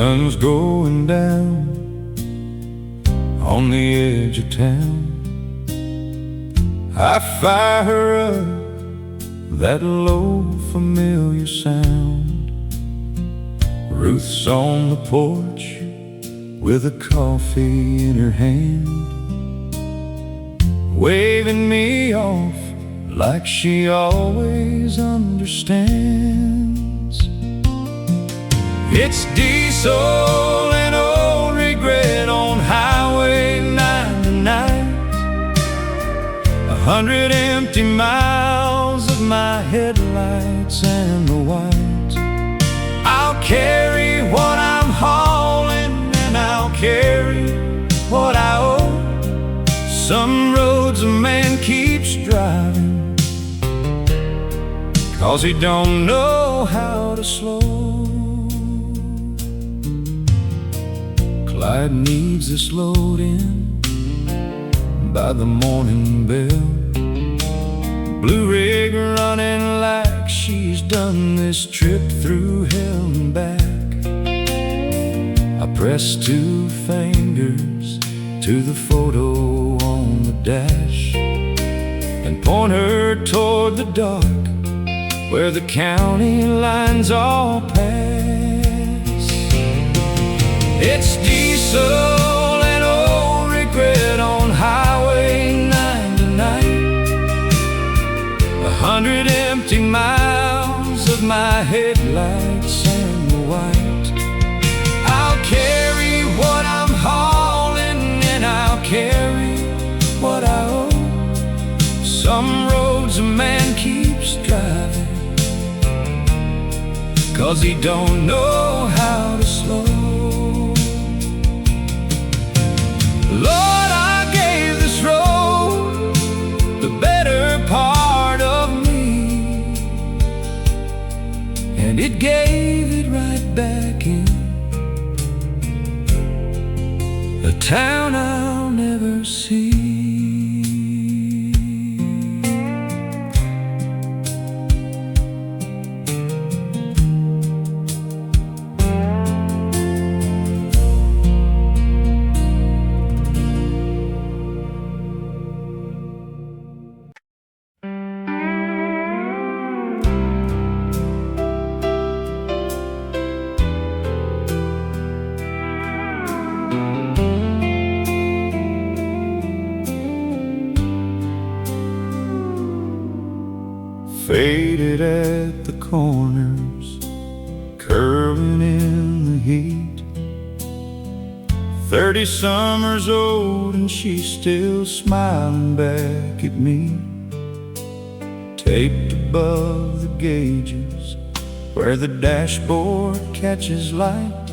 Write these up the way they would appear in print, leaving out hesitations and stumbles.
Sun's going down on the edge of town. I fire her up, that low familiar sound. Ruth's on the porch with a coffee in her hand, waving me off like she always understands. It's diesel and old regret on Highway 99. 100 empty miles of my headlights and the white. I'll carry what I'm hauling, and I'll carry what I owe. Some roads a man keeps driving 'cause he don't know how to slow. Clyde needs this load in by the morning bell. Blue rig running like she's done this trip through hell and back. I press 2 fingers to the photo on the dash and point her toward the dark where the county lines all pass. It's diesel and old regret on Highway 99. 100 empty miles of my headlights and the white. I'll carry what I'm hauling, and I'll carry what I owe. Some roads a man keeps driving 'cause he don't know how to slow. Lord, I gave this road the better part of me, and it gave it right back in a town I'll never see. Faded at the corners, curving in the heat. 30 summers old and she's still smiling back at me. Taped above the gauges where the dashboard catches light.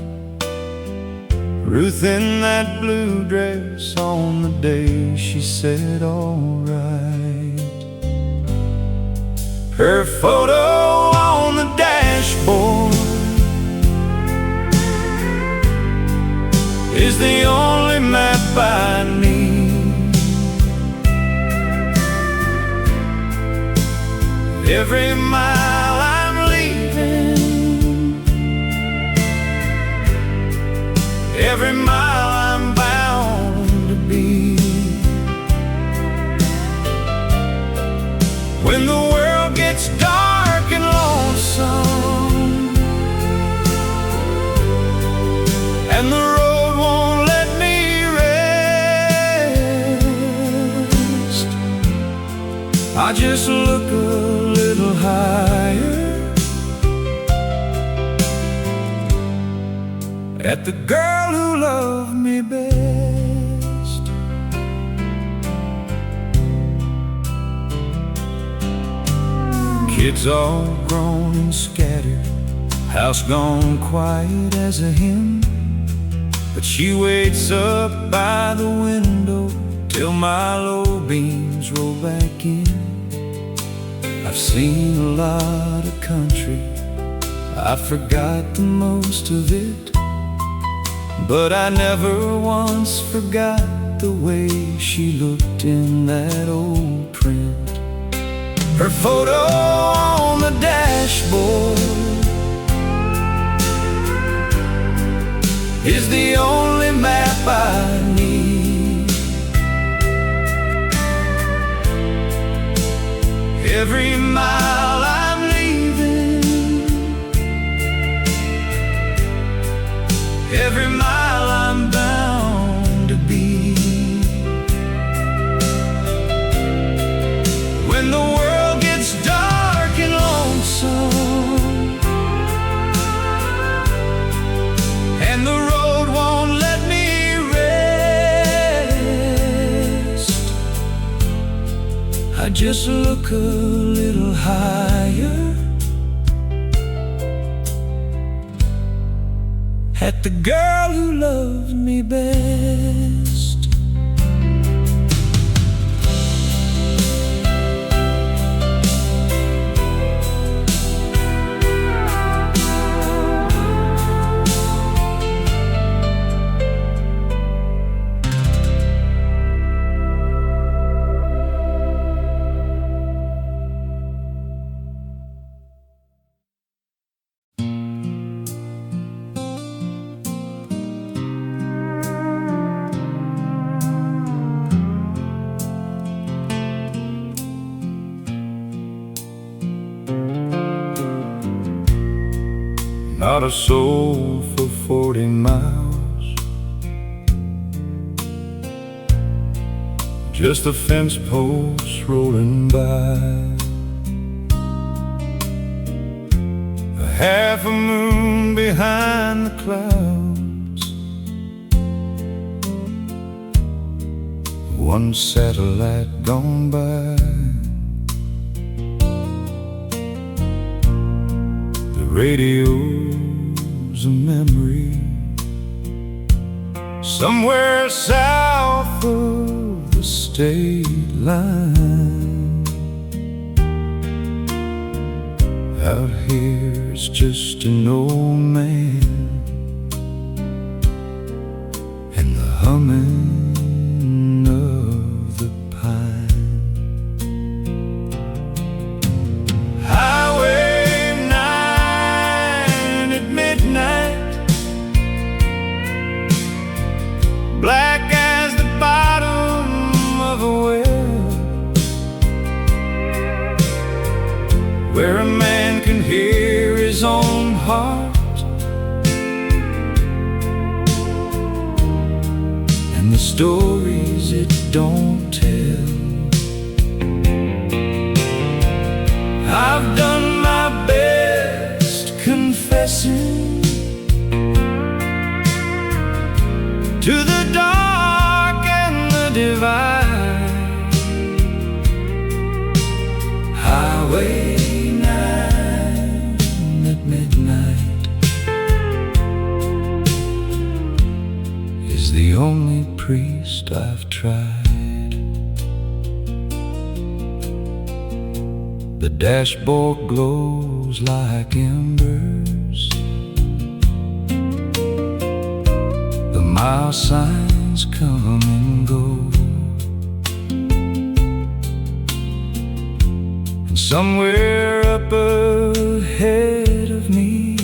Ruth in that blue dress on the day she said alright. Her photo on the dashboard is the only map I need. Every mile I'm leaving, every mile I'm bound to be. When the world gets dark and lonesome, and the road won't let me rest, I just look a little higher at the girl who loved me best. Kids all grown and scattered, house gone quiet as a hymn, but she waits up by the window till my low beams roll back in. I've seen a lot of country, I forgot the most of it, but I never once forgot the way she looked in that old print. Her photo on the dashboard is the only map I need. Every mile I'm leaving, every mile I'm bound to be. When the world gets dark and lonesome, and the road won't let me rest, I just look a little higher at the girl who loved me best. Not a soul for 40 miles, just a fence post rolling by, a half a moon behind the clouds, one satellite gone by. The radio's a memory somewhere south of the state line. Out here it's just an old man and the humming of the pine. Highway 9 at midnight, black as the bottom of a well, where a man can hear his own heart, and the stories it don't tell. I've done my best confessing to the dark and the divide. Highway 9 at midnight is the only priest I've tried. The dashboard glows like embers, the mile signs come and go, and somewhere up ahead of me,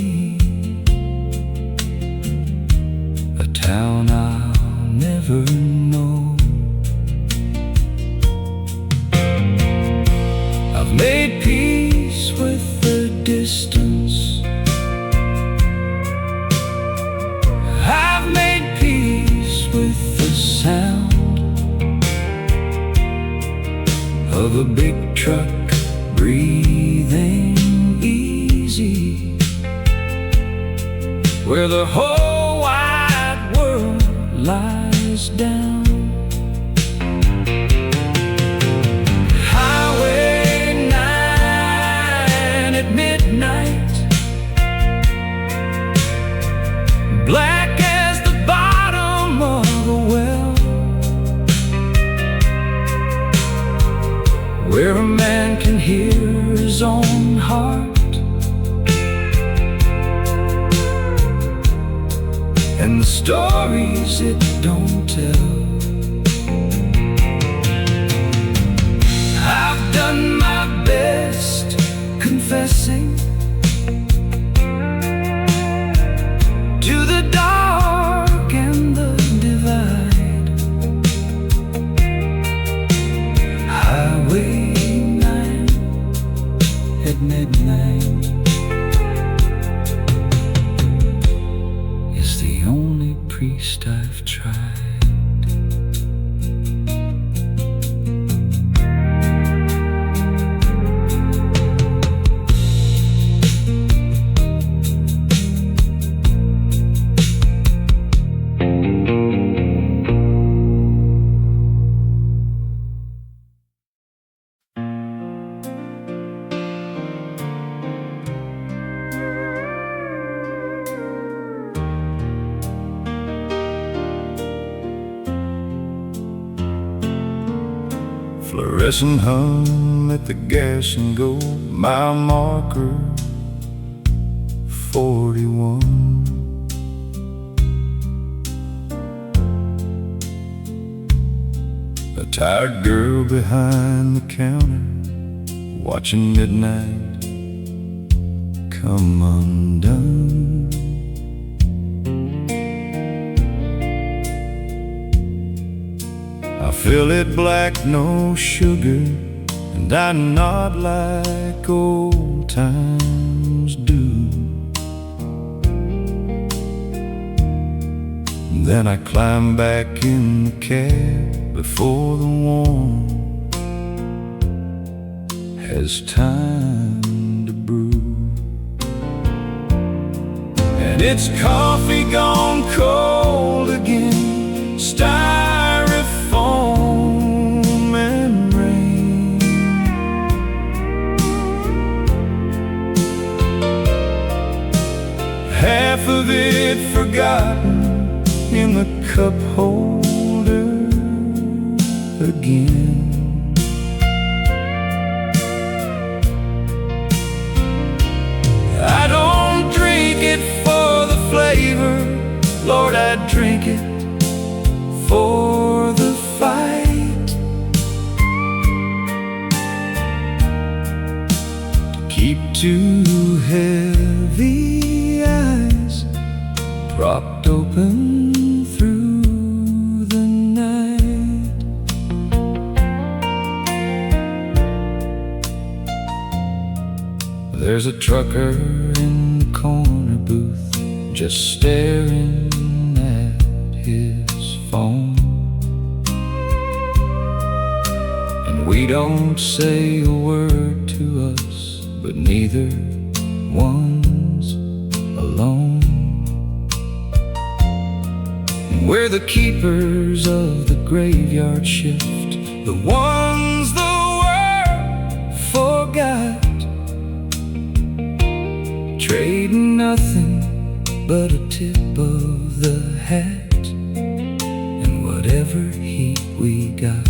a town I'll never know. I've made peace with the distance, I've made peace with the sound of a big truck breathing easy, where the whole wide world lies down. Highway 9 at midnight, black as the bottom of a well, where a man can hear his own heart, and the stories it don't tell. I've done my best confessing to the dark priest I've tried. Fluorescent hum at the gas and go, mile marker 41. A tired girl behind the counter, watching midnight come undone. I fill it black, no sugar, and I nod like old times do. And then I climb back in the cab before the warm has time to brew. And it's coffee gone cold again, styrofoam and rain. Half of it forgotten in the cup holder again. I don't drink it for the flavor, Lord, I drink it for the fight. To keep two heavy eyes propped open through the night. There's a trucker in the corner booth, just staring at his phone. And we don't say a word to us, but neither one's alone. We're the keepers of the graveyard shift, the ones the world forgot, trading nothing but a tip of the hat and whatever heat we got.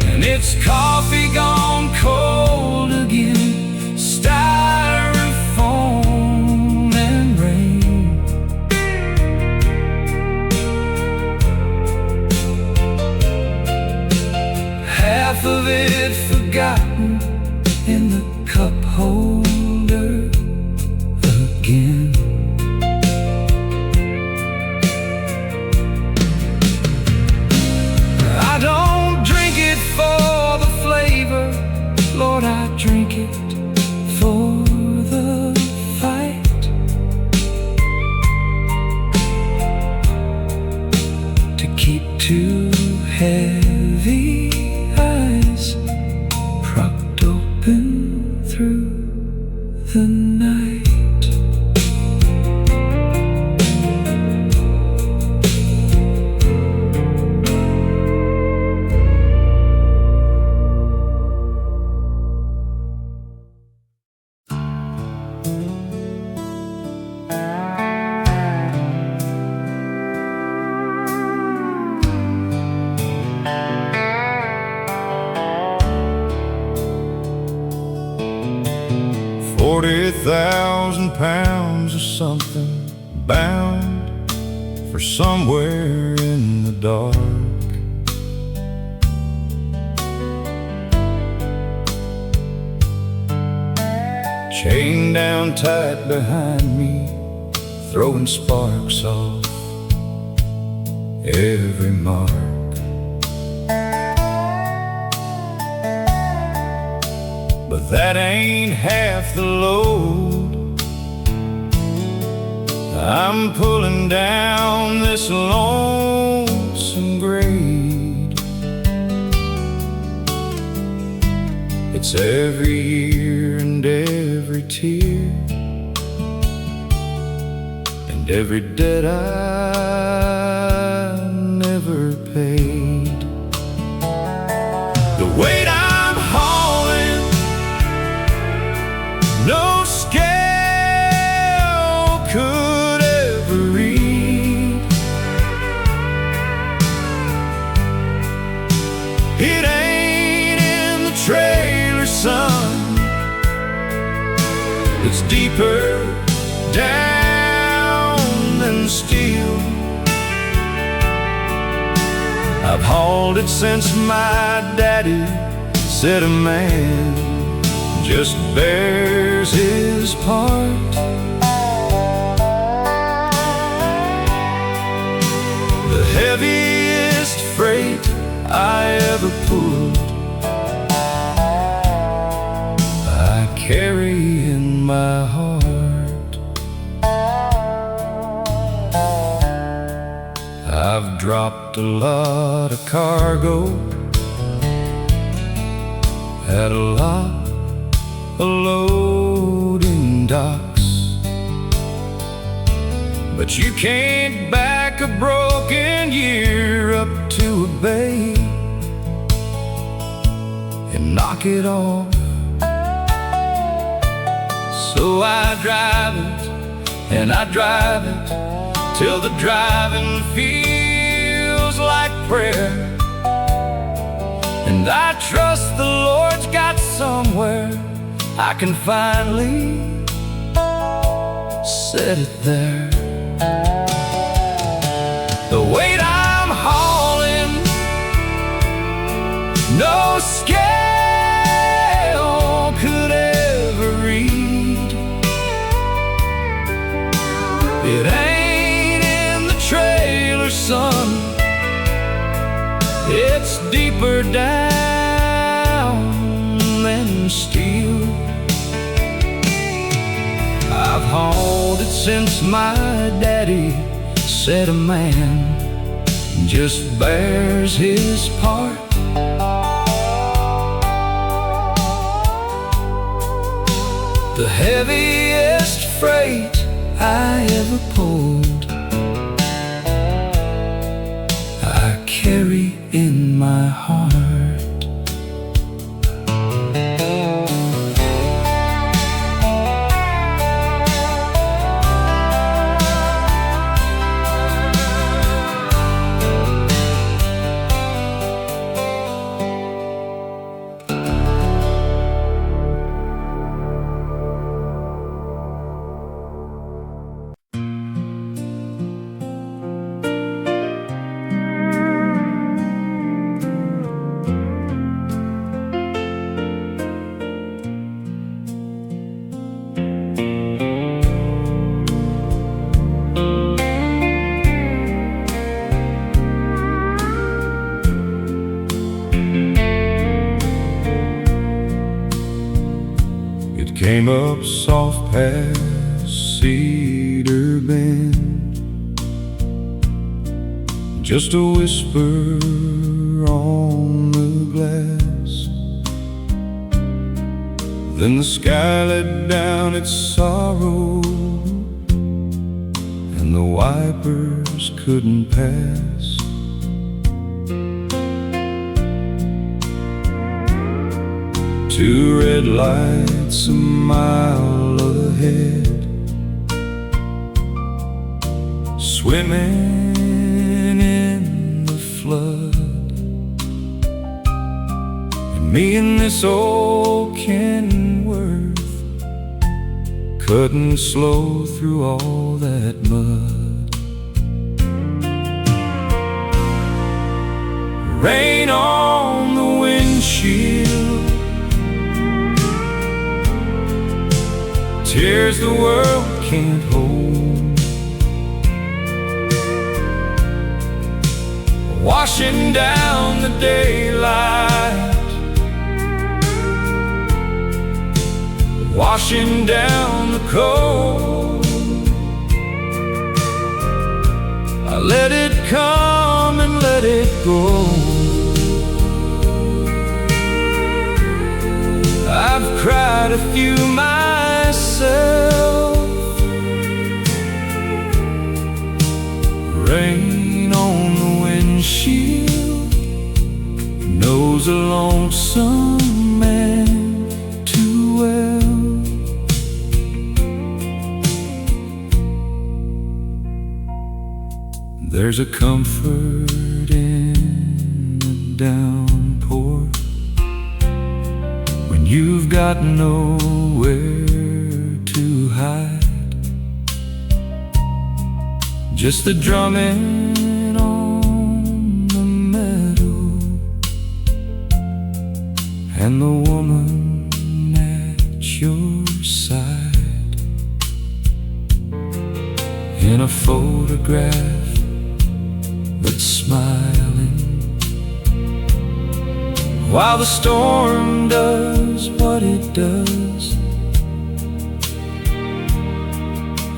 And it's coffee gone cold again, styrofoam and rain. Half of it forgotten in the cup holder again. I don't drink it for the flavor, Lord, I drink it for the fight. To keep two heavy eyes propped open through the night. £40,000 or something, bound for somewhere in the dark. Chained down tight behind me, throwing sparks off every mark. But that ain't half the load I'm pulling down this lonesome grade. It's every year and every tear and every debt I never paid. The weight I'm hauling, no scale could ever read. It ain't in the trailer, son. It's deeper down than steel. I've hauled it since my daddy said a man just bears his part. The heaviest freight I ever pulled, I carry in my heart. I've dropped a lot of cargo, had a lot of loading docks, but you can't back a broken year up to a bay and knock it off. So I drive it, and I drive it till the driving feels like prayer. And I trust the Lord's got somewhere I can finally set it there. The weight I'm hauling, no scale could ever read. It ain't in the trailer, son. It's deeper down than steel. I've hauled it since my daddy said a man just bears his part. The heaviest freight I ever pulled, I carry in my heart. Came up soft past Cedar Bend, just a whisper on the glass. Then the sky let down its sorrow, and the wipers couldn't pass. Two red lights a mile ahead, swimming in the flood. And me and this old Kenworth couldn't slow through all that mud. Rain on the windshield, tears the world can't hold, washing down the daylight, washing down the cold. let it come and let it go. I've cried a few myself. Rain on the windshield knows a lonesome man too well. There's a comfort in the downpour when you've got nowhere to hide. Just the drumming on the meadow and the woman at your side. In a photograph but smiling, while the storm does what it does.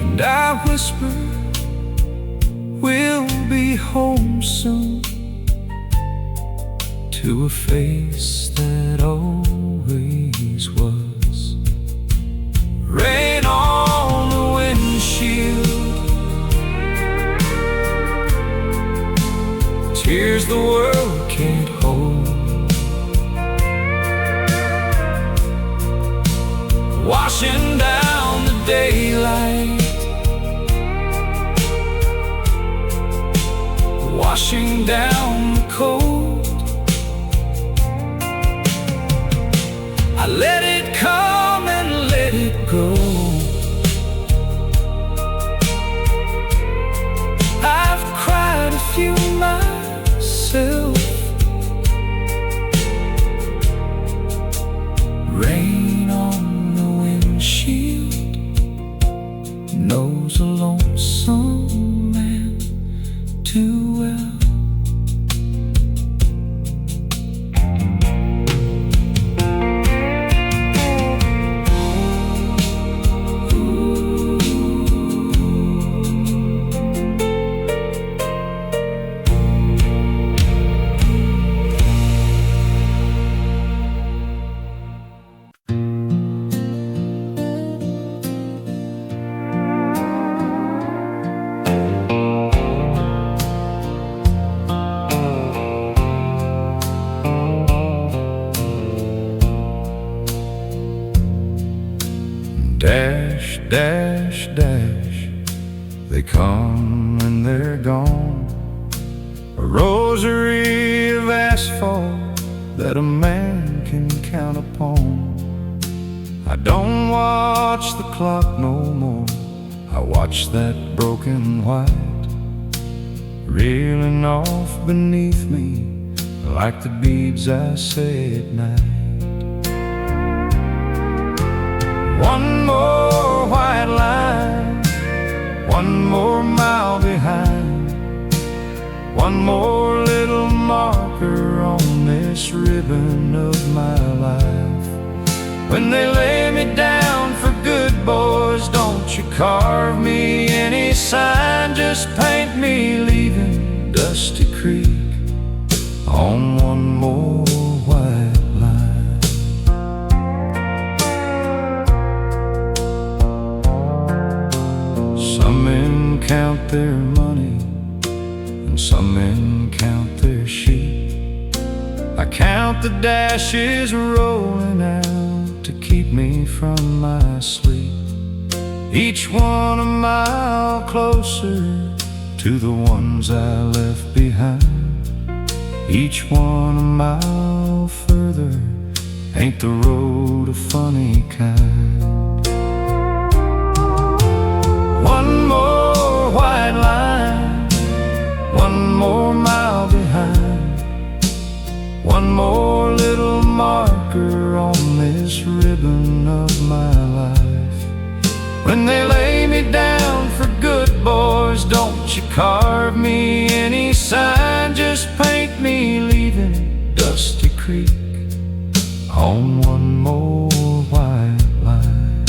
And I whisper, we'll be home soon, to a face that always was. Rain on the windshield, tears the world can't hold, washing down the daylight, washing down the cold. I let it come and let it go. I've cried a few myself. Rain on the windshield knows a lonesome man too well. Dash, dash, dash, they come and they're gone. A rosary of asphalt that a man can count upon. I don't watch the clock no more, I watch that broken white reeling off beneath me like the beads I say at night. One more white line, one more mile behind, one more little marker on this ribbon of my life. When they lay me down for good, boys, don't you carve me any sign, just paint me leaving Dusty Creek on one more white line. Some men count their money and some men count their sheep. I count the dashes rolling out to keep me from my sleep. Each one a mile closer to the ones I left behind. Each one a mile further, ain't the road a funny kind. One more white line, one more mile behind, one more little marker on this ribbon of my life. When they lay me down for good, boys, don't you carve me any sign, just paint me leaving Dusty Creek on one more white line.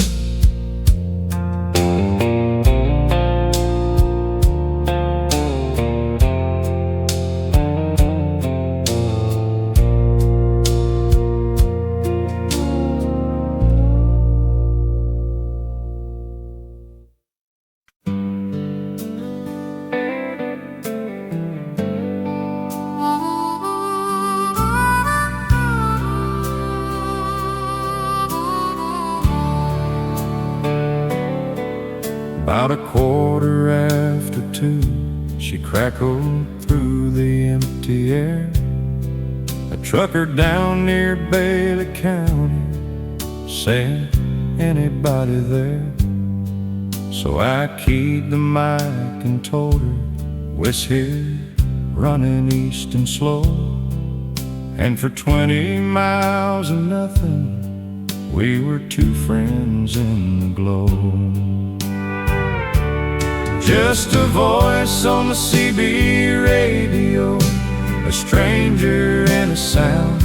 tune, she crackled through the empty air. A trucker down near Bailey County said, "Anybody there?" So I keyed the mic and told her, "Wes here, running east and slow." And for 20 miles and nothing, we were two friends in the glow. Just a voice on the CB radio, a stranger and a sound.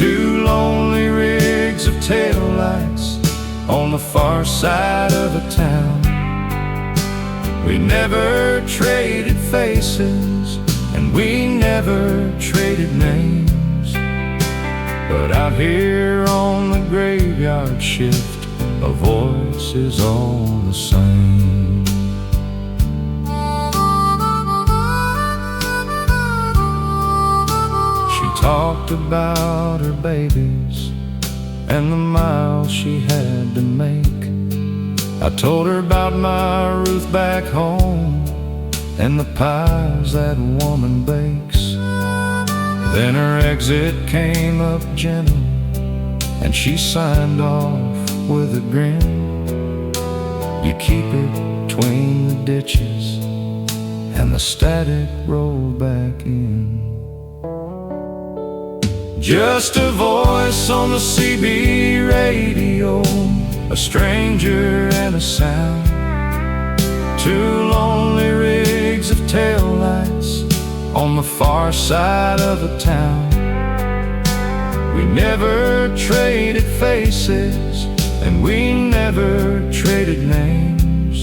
Two lonely rigs of taillights on the far side of a town. We never traded faces, and we never traded names. But out here on the graveyard shift, a voice is all the same. She talked about her babies and the miles she had to make. I told her about my Ruth back home and the pies that woman bakes. Then her exit came up gentle, and she signed off with a grin. You keep it between the ditches, and the static rolled back in. Just a voice on the CB radio, a stranger and a sound. Two lonely rigs of taillights on the far side of a town. We never traded faces, and we never traded names.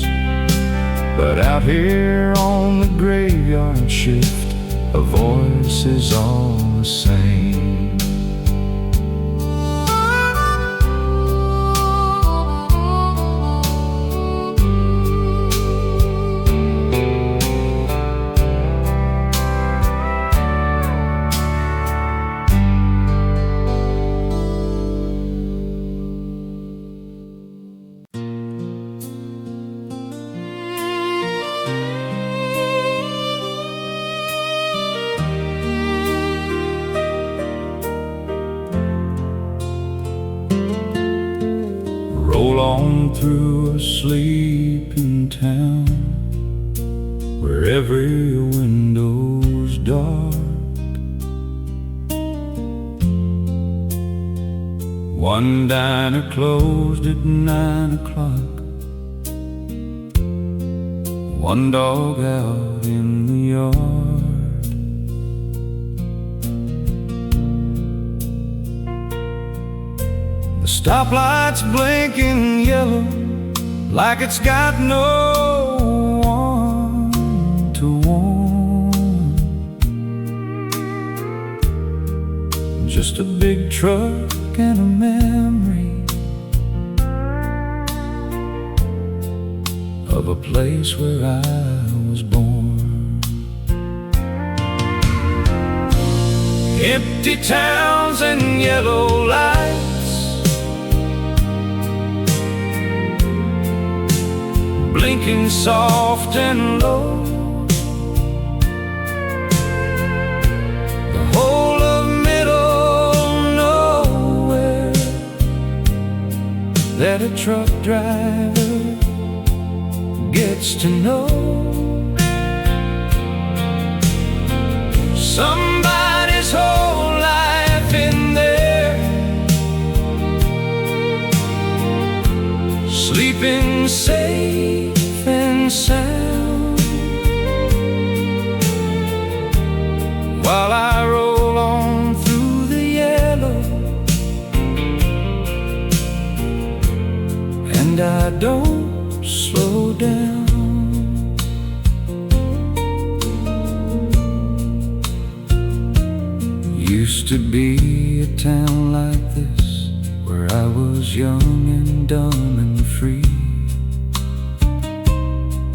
But out here on the graveyard shift, a voice is all the same. Roll on through a sleeping town where every window's dark. One diner closed at 9 o'clock. One dog out in the yard. The stoplight's blinking yellow like it's got no one to warn. Just a big truck and a memory of a place where I was born. Empty towns and yellow lights, blinking soft and low. The whole of middle nowhere that a truck driver gets to know. Somebody's whole life in there, sleeping safe and sound, while I roll on through the yellow, and I don't slow down. Used to be a town like this, where I was young and dumb and free,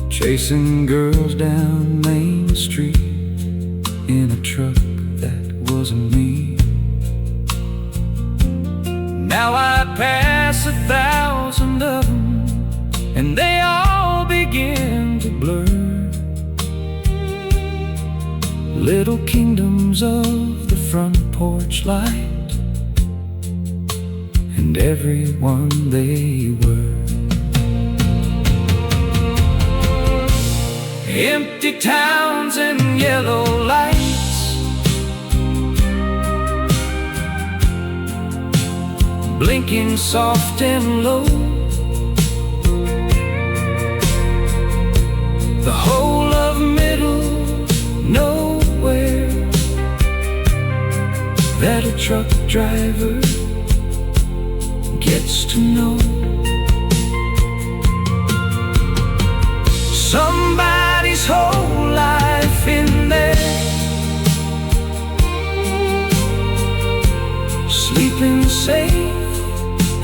chasing girls down Main Street in a truck that wasn't me. Now I pass 1,000 of them, and they all begin to blur. little kingdoms of the front porch light, and everyone they were. Empty towns and yellow lights, blinking soft and low. The whole of middle nowhere that a truck driver gets to know. Somebody's whole life in there, sleeping safe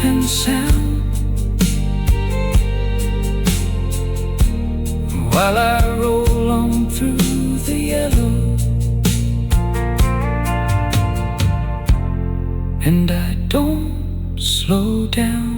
and sound, while I roll on through the yellow, and I don't slow down.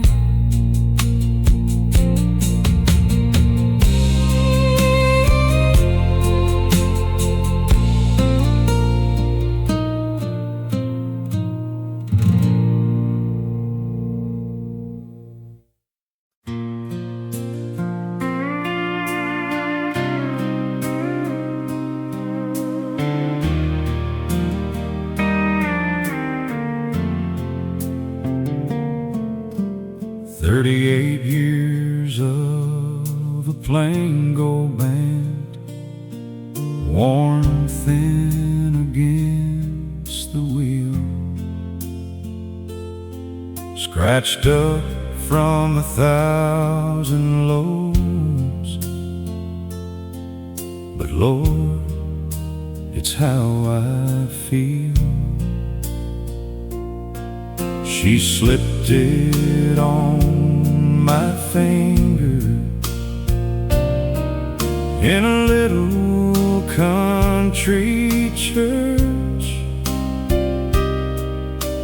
"38 years of a Plango band, worn thin against the wheel, scratched up from 1,000 lows. But Lord, it's how I feel." She slipped it on my finger in a little country church,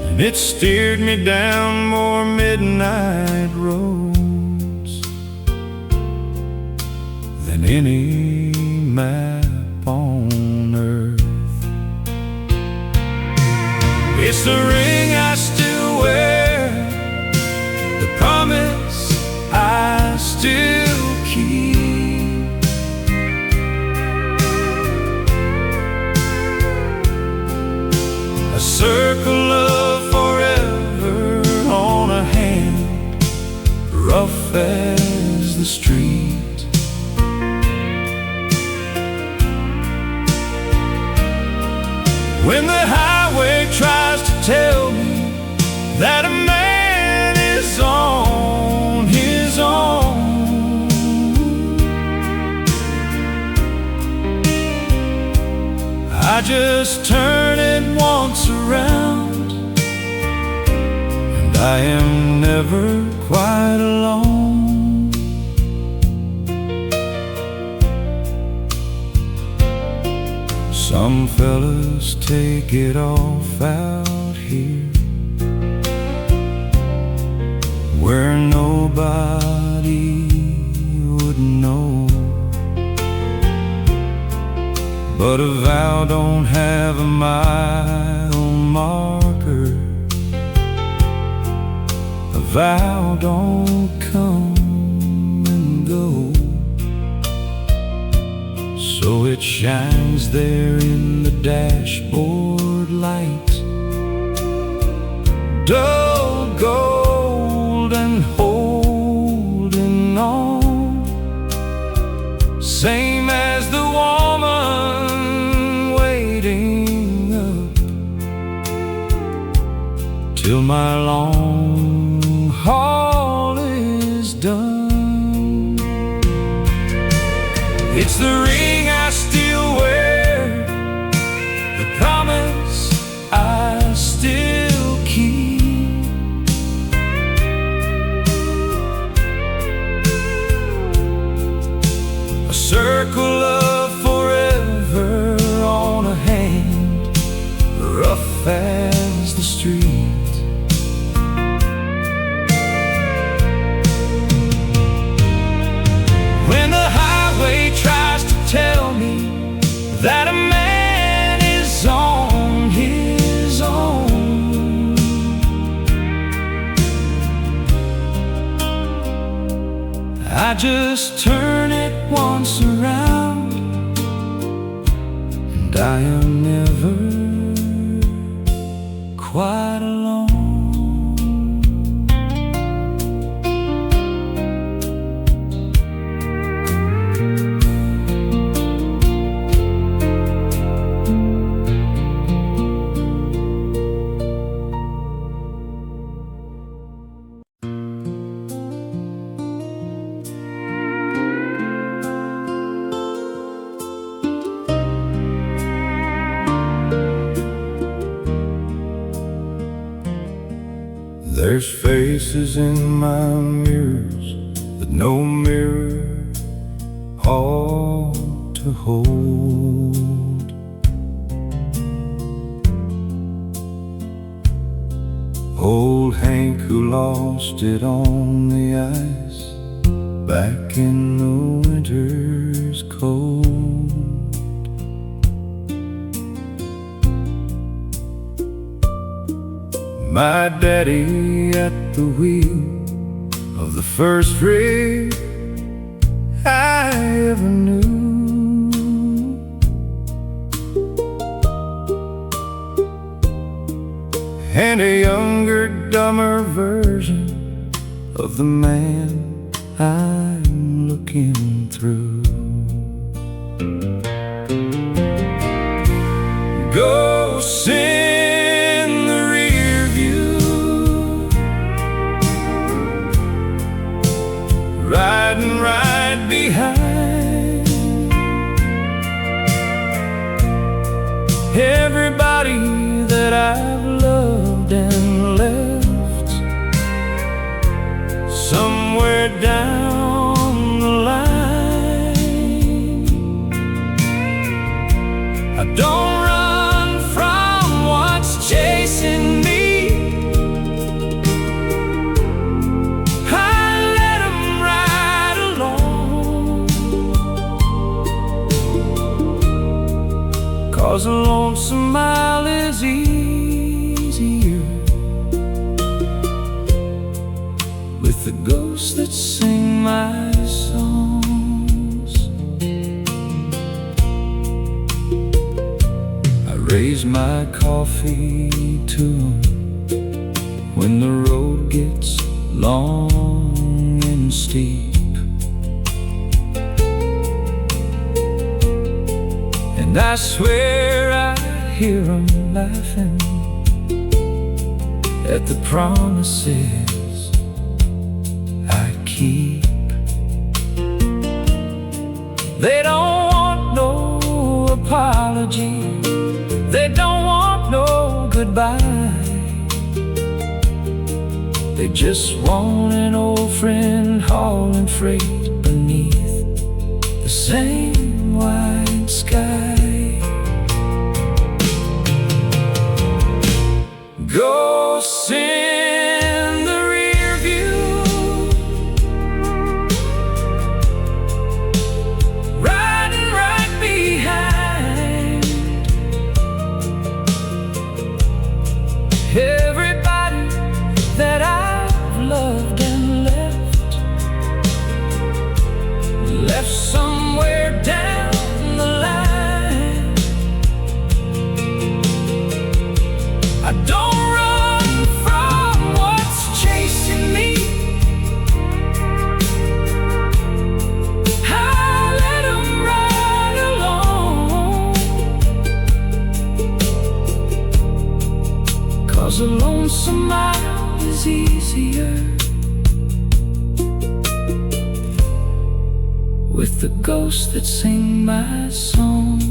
and it steered me down more midnight roads than any map on earth. It's the ring I still wear, the promise I still keep, a circle of forever on a hand, rough as the street. When the highway tries to tell me that a man is on his own, I just turn it once around, and I am never quite alone. Some fellas take it off out here, where nobody would know. But a vow don't have a mile marker, a vow don't come and go, so it shines there in the dashboard light, dull gold and holding on, same as the woman waiting up till my long haul is done. It's the ring I still wear, the promise I still keep, a circle of forever on a hand, rough as the street. When the highway tries to tell me that a man just turn it once around, and I am never quite alone. There's faces in my mirrors that no mirror ought to hold. Old Hank who lost it on the ice back in the winter's cold. My daddy at the wheel of the first rig I ever knew. And a younger, dumber version of the man I'm looking through. Ghosts in the rearview, riding right behind everybody that I've loved and left somewhere down the line. I don't run from what's chasing me, cause a lonesome mile is easier with the ghosts that sing my songs. I raise my coffee to 'em when the road gets long and steep, and I swear I hear 'em laughing at the promises I keep. They don't want no apology, they don't want no goodbye. They just want an old friend hauling freight beneath the same wide sky. Ghosts in the rearview, riding right behind everybody that I've loved and left somewhere down the line. I don't a lonesome mile is easier with the ghosts that sing my songs.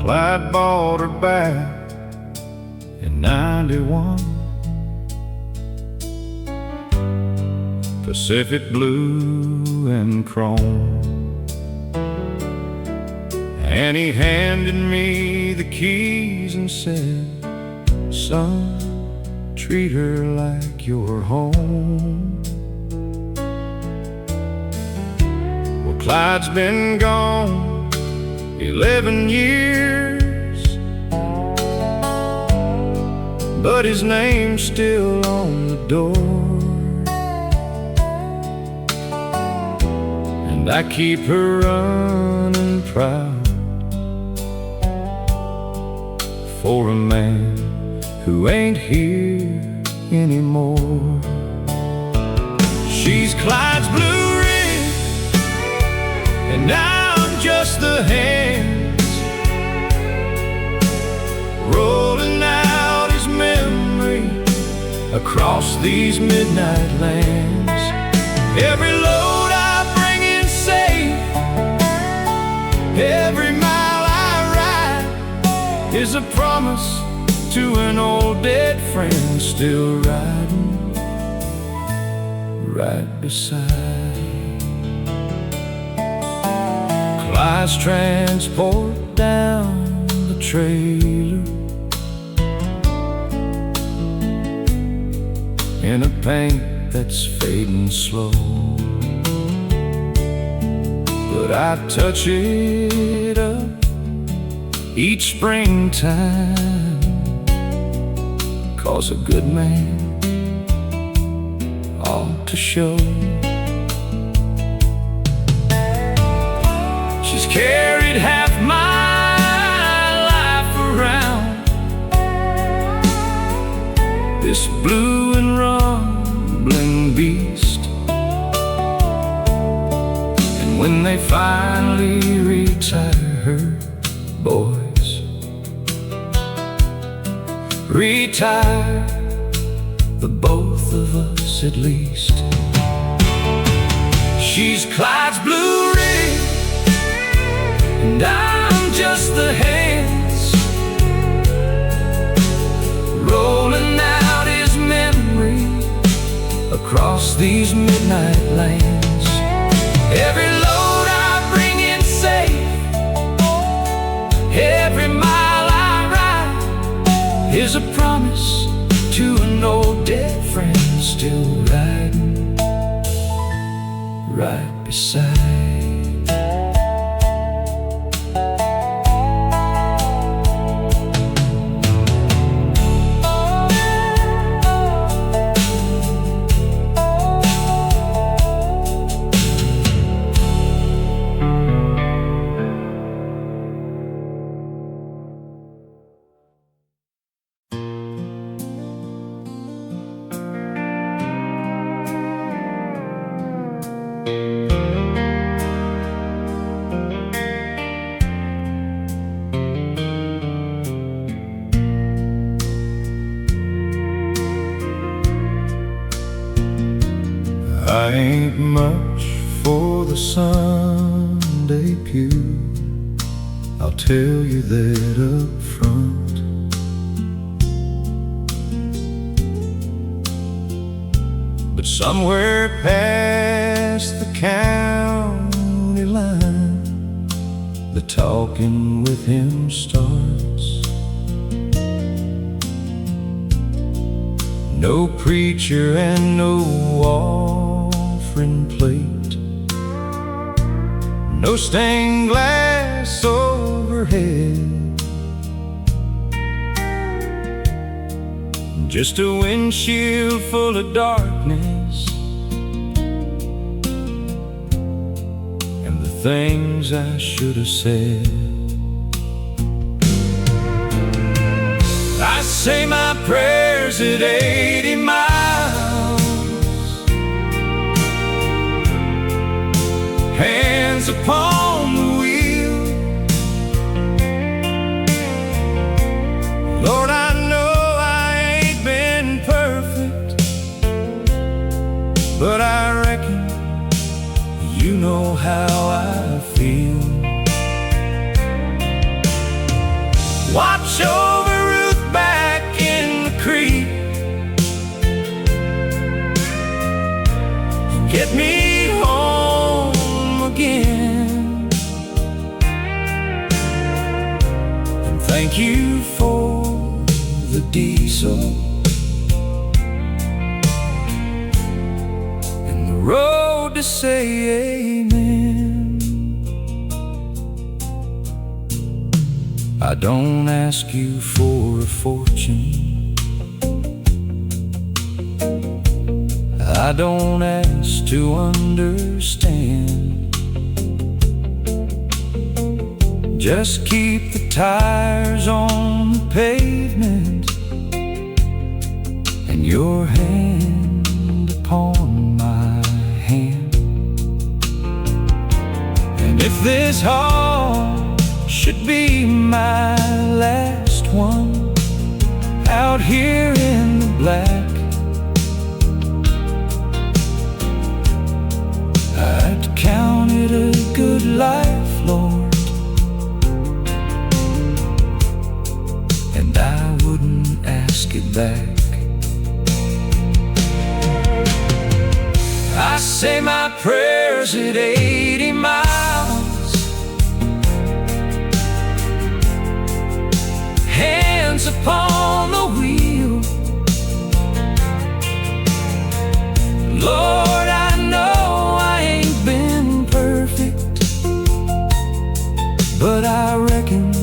Clyde bought her back in '91. Pacific blue and chrome. And he handed me the keys and said, "Son, treat her like your home." Well, Clyde's been gone 11 years, but his name's still on the door. And I keep her running proud for a man who ain't here anymore. She's Clyde's blue ring, and I'm just the hands rolling out his memory across these midnight lands. Every load I bring in safe, every mile I ride is a promise to an old dead friend still riding right beside. Clyde's transport down the trailer in a paint that's fading slow, but I touch it up each springtime, 'cause a good man ought to show. She's carried half my life around, this blue and rumbling beast. And when they finally retire her, boys, retire the both of us at least. She's Clyde's blue ring, and I'm just the hands rolling out his memory across these midnight lands. Every load I bring in safe, every mile I ride is a promise to an old dead friend still riding right beside. I ain't much for the Sunday pew, I'll tell you that up front. But somewhere past the county line, the talking with him starts. No preacher and no offering plate, no stained glass overhead, just a windshield full of darkness, and the things I should have said. I say my prayers at 80 miles, hands upon the wheel. Lord, I know I ain't been perfect, but I reckon you know how I feel. Watch over Ruth back in the creek. Get me home again. And thank you for the diesel and the road to say amen. I don't ask you for a fortune, I don't ask to understand. Just keep the tires on the pavement and your hand upon my hand. And if this heart should be my last one out here in the black, I'd count it a good life, Lord, and I wouldn't ask it back. I say my prayers at 80 miles, hands upon the wheel. Lord, I know I ain't been perfect, but I reckon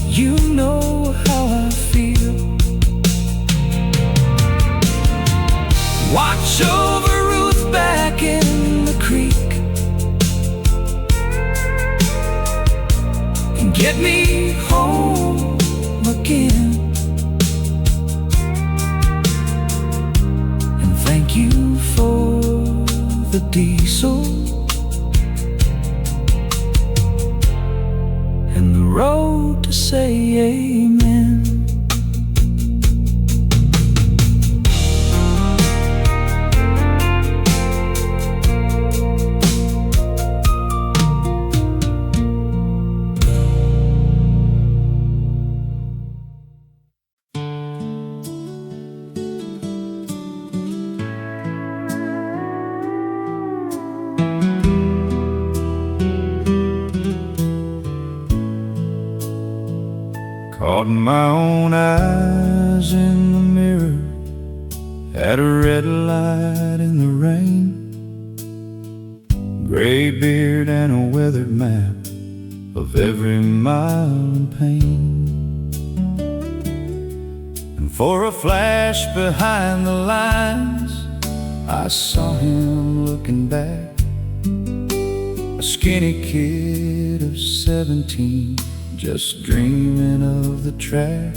you know how I feel. Watch over Ruth back in the creek and get me home again. And thank you for the diesel and the road to say amen. Caught my own eyes in the mirror at a red light in the rain. Gray beard and a weathered map of every mile and pain. And for a flash behind the lines, I saw him looking back, a skinny kid of 17, just dreaming of the track.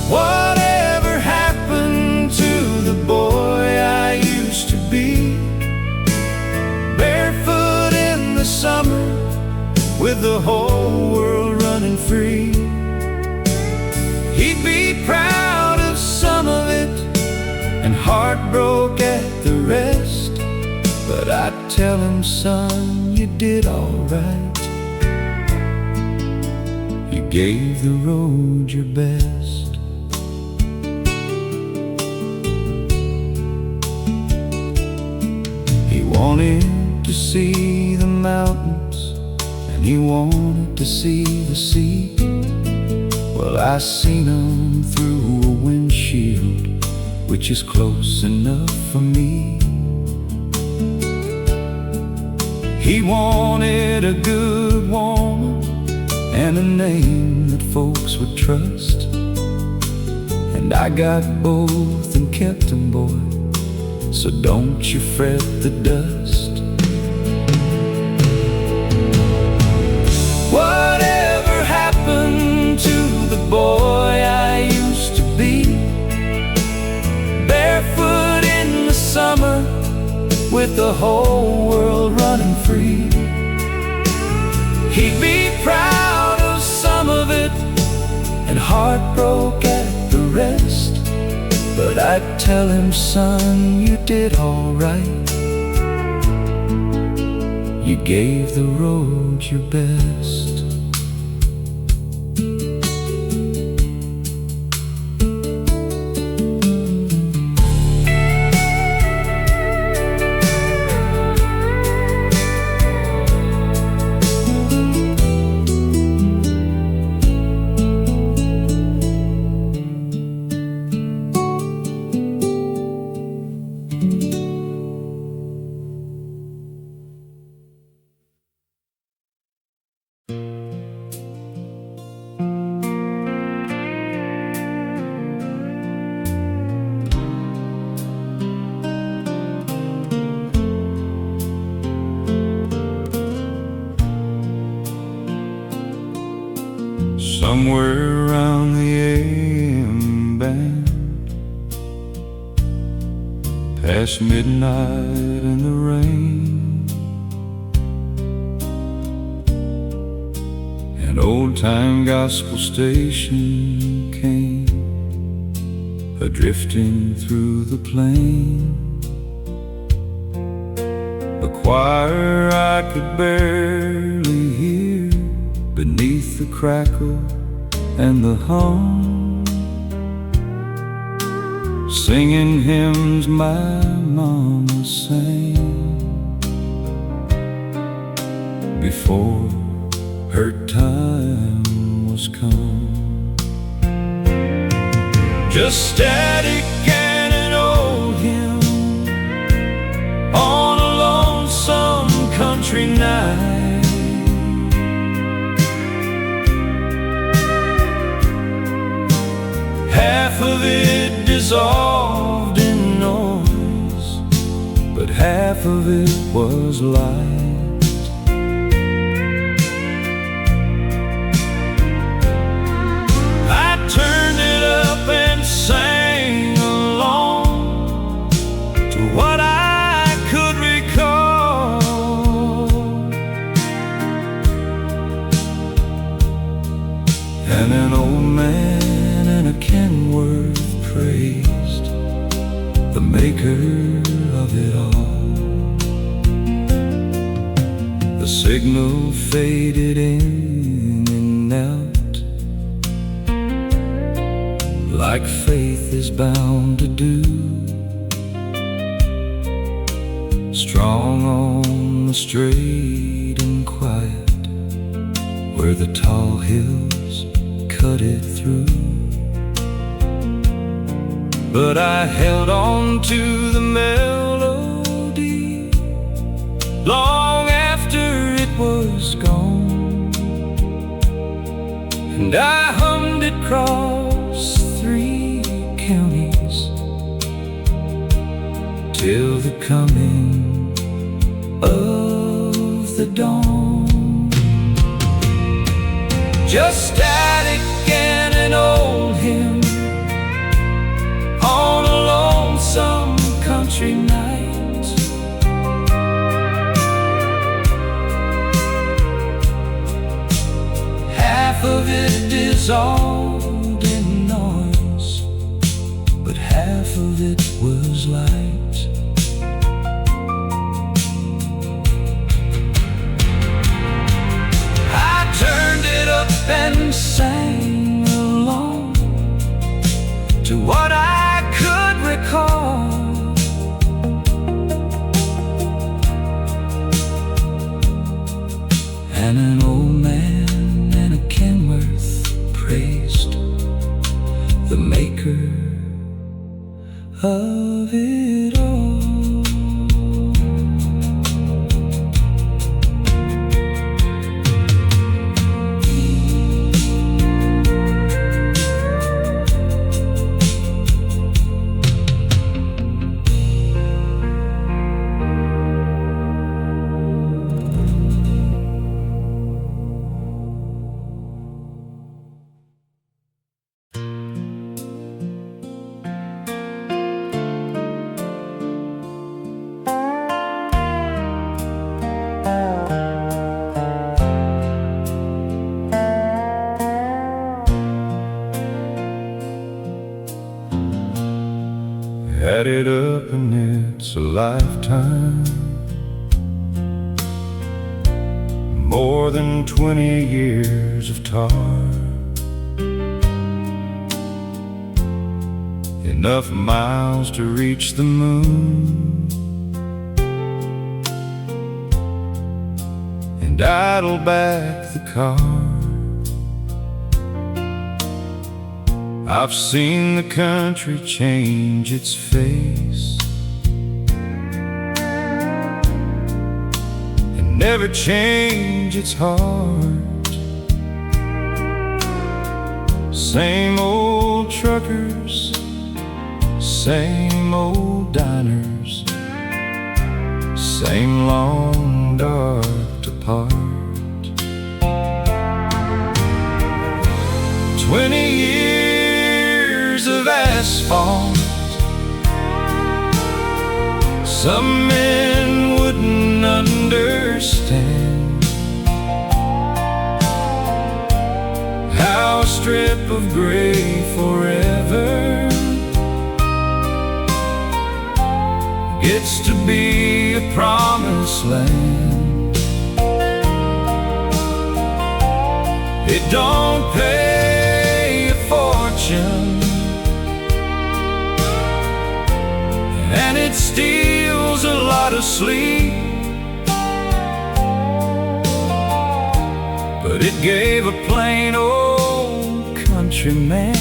Whatever happened to the boy I used to be? Barefoot in the summer, with the whole world running free. He'd be proud of some of it and heartbroken at the rest. But I'd tell him, son, you did all right. You gave the road your best. He wanted to see the mountains and he wanted to see the sea. Well, I seen him through a windshield, which is close enough for me. He wanted a good woman and a name that folks would trust, and I got both and kept them, boy, so don't you fret the dust. Whatever happened to the boy I used to be? Barefoot in the summer, with the whole world running free. He'd be proud of some of it and heartbroken at the rest. But I'd tell him, son, you did all right. You gave the road your best. Somewhere around the AM band, past midnight in the rain, an old-time gospel station came a-drifting through the plain. A choir I could barely hear beneath the crackle and the hum, singing hymns my mama sang before her time was come. Just static and an old hymn on a lonesome country night. Half of it dissolved in noise, but half of it was light. I turned it up and sang along to what I could recall, and an old man and a Kenworth praised the maker of it all. The signal faded in and out, like faith is bound to do. Strong on the straight and quiet, where the tall hills cut it through. But I held on to the melody long after it was gone, and I hummed it across 3 counties till the coming of the dawn. Just static and an old hymn on a lonesome country night. Half of it dissolved in noise, but half of it was light. I turned it up and sang along to what I could recall, and an old man and a Kenworth praised the maker of it all. Add it up and it's a lifetime more than 20 years of tar. Enough miles to reach the moon, and idle back the car. I've seen the country change its face and never change its heart. Same old truckers, same old diners, same long dark apart. 20 years of asphalt. Some men wouldn't understand how a strip of gray forever gets to be a promised land. It don't pay a fortune, and it steals a lot of sleep, but it gave a plain old countryman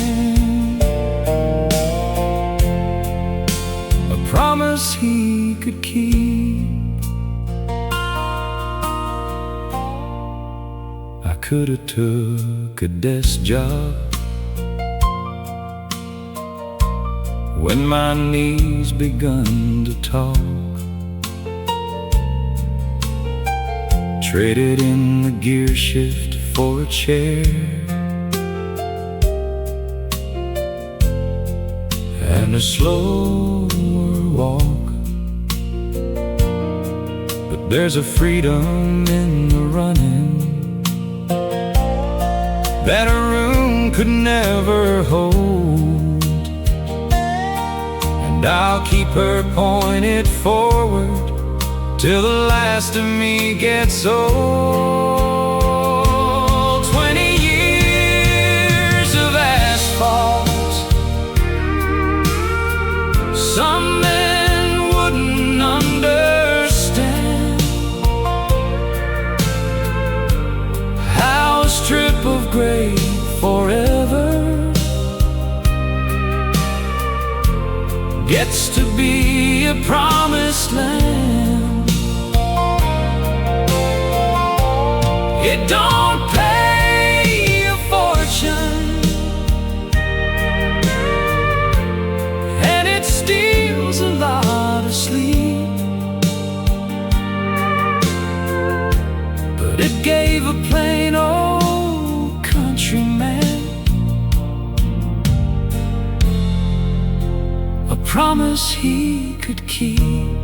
a promise he could keep. I coulda took a desk job when my knees begun to talk, traded in the gear shift for a chair, and a slower walk. But there's a freedom in the running that a room could never hold, and I'll keep her pointed forward till the last of me gets old. 20 years of asphalt. Some men wouldn't understand how a strip of gray forever gets to be a promised land. It don't pay a fortune, and it steals a lot of sleep, but it gave a plain old countryman a promise he could keep.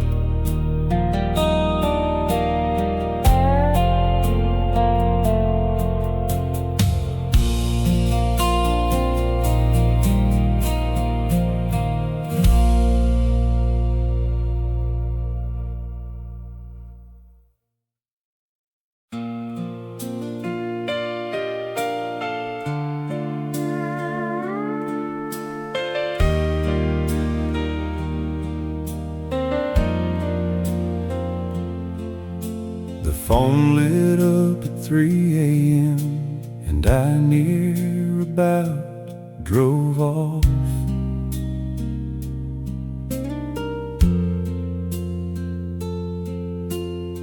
The phone lit up at 3 a.m. and I near about drove off.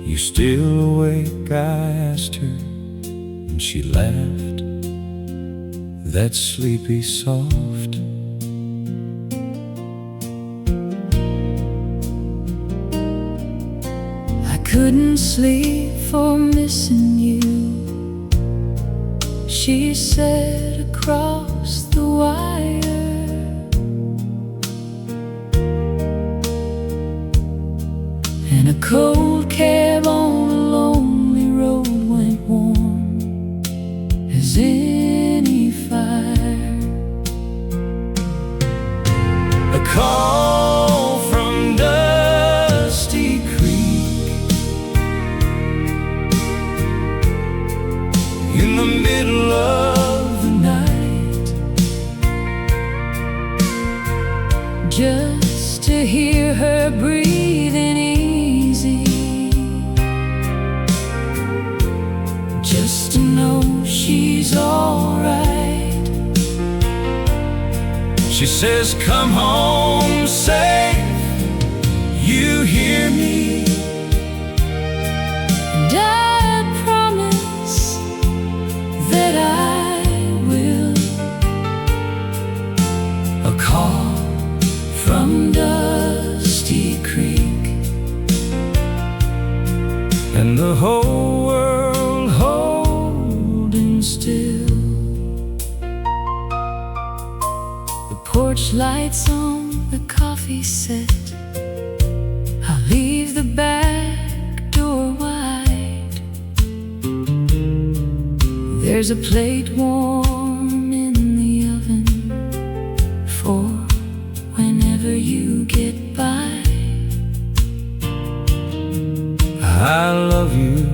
You still awake? I asked her, and she laughed, that sleepy soft. Couldn't sleep for missing you, she said across the wire. And a cold cab on a lonely road went warm as any fire. A call from Dusty Creek, in the middle of the night, just to hear her breathing easy, just to know she's alright. She says, come home safe, you hear me? And I promise that I will. A call from Dusty Creek, and the whole world holding still. The porch lights on, the coffee set. I'll leave the back door wide. There's a plate warm in the oven for whenever you get by. I love you,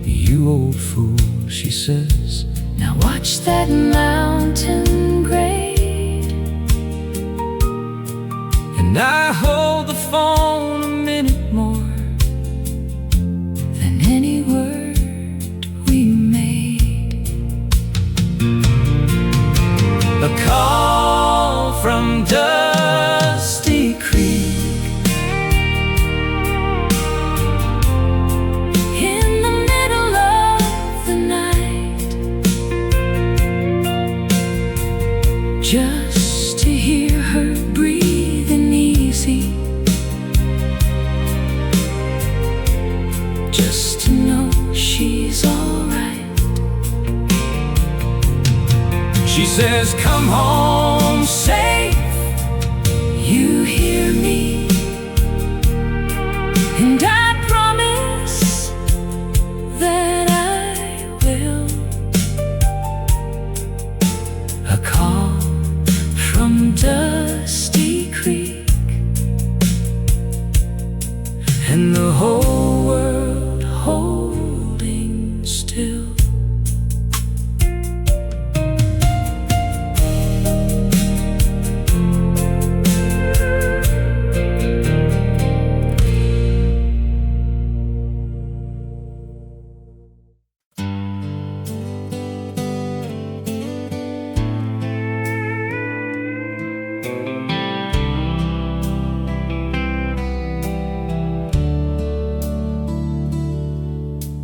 you old fool, she says. Now watch that mountain grade. And I hold the phone a minute more Than any word we made. a call from Dusty Creek, In the middle of the night, just to hear her breathing easy, just to know she's alright. she says, come home safe, You hear me? And I promise that I will. A call from Dusty Creek, and the whole world holding still.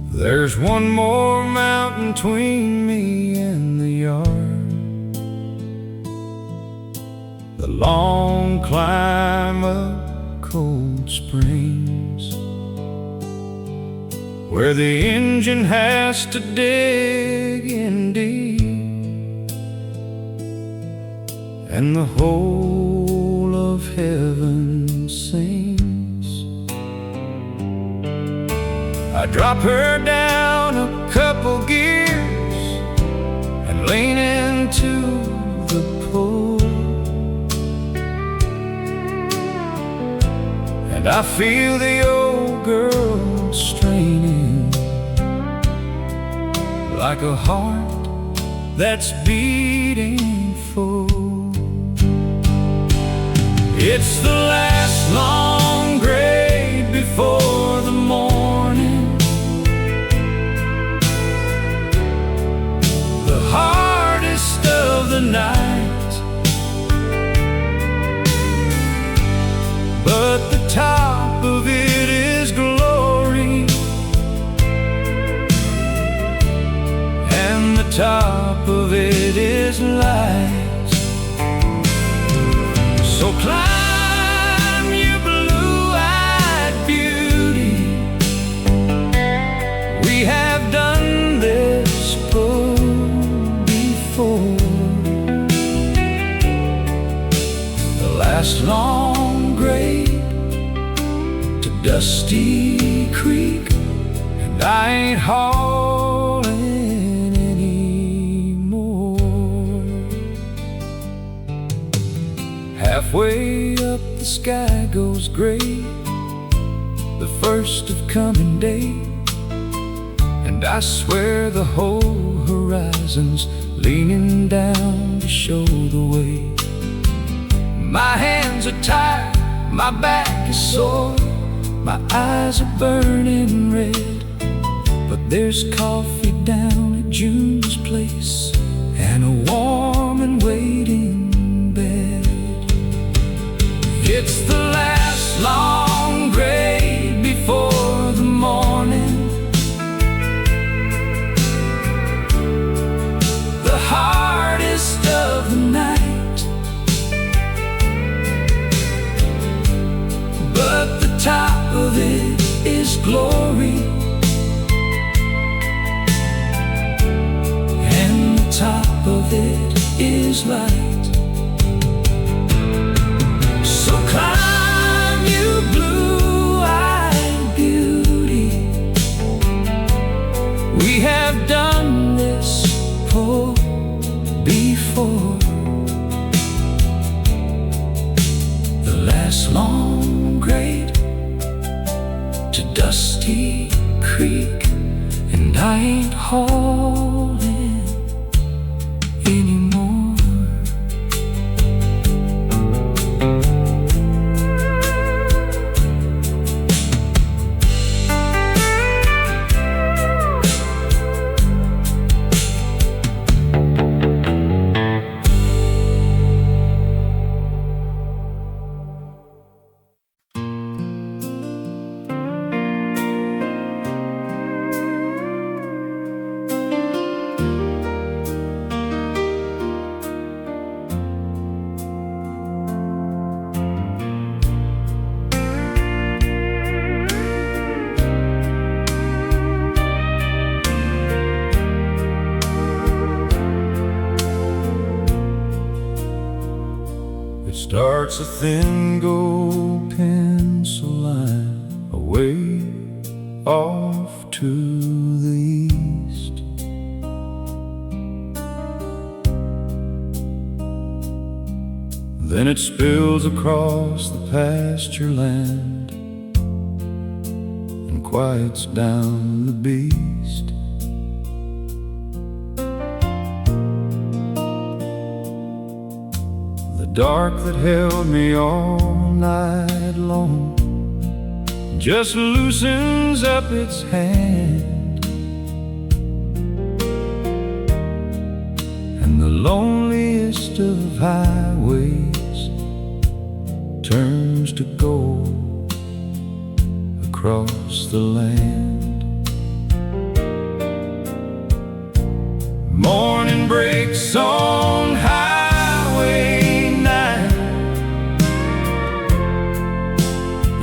There's one more mountain between me and the yard, the long climb up Cold Springs, where the engine has to dig in deep, and the whole of heaven sings. I drop her down a couple gears and lean into the pull, and I feel the old girl straining like a heart that's beating full. It's the last long grade before the morning, the hardest of the night, but the top of it is glory, and the top of it is light. So climb, you blue-eyed beauty, we have done this before. The last long grade to Dusty Creek, and I ain't hauling anymore. Halfway up the sky goes gray, the first of coming day, and And I swear the whole horizon's leaning down to show the way. My hands are tired, my back is sore, my eyes are burning red. But there's coffee down at June's place and a warm and waiting bed. It's the last long grade before the morning, the hardest of the night. But the top of it is glory, and the top of it is light. So climb, you blue-eyed beauty. We have done this before. The last long grade to Dusty Creek, and I ain't hauling anymore. Starts a thin gold pencil line away off to the east. Then it spills across the pasture land and quiets down the beast. Dark that held me all night long just loosens up its hand, and the loneliest of highways turns to gold across the land. Morning breaks on Highway 9,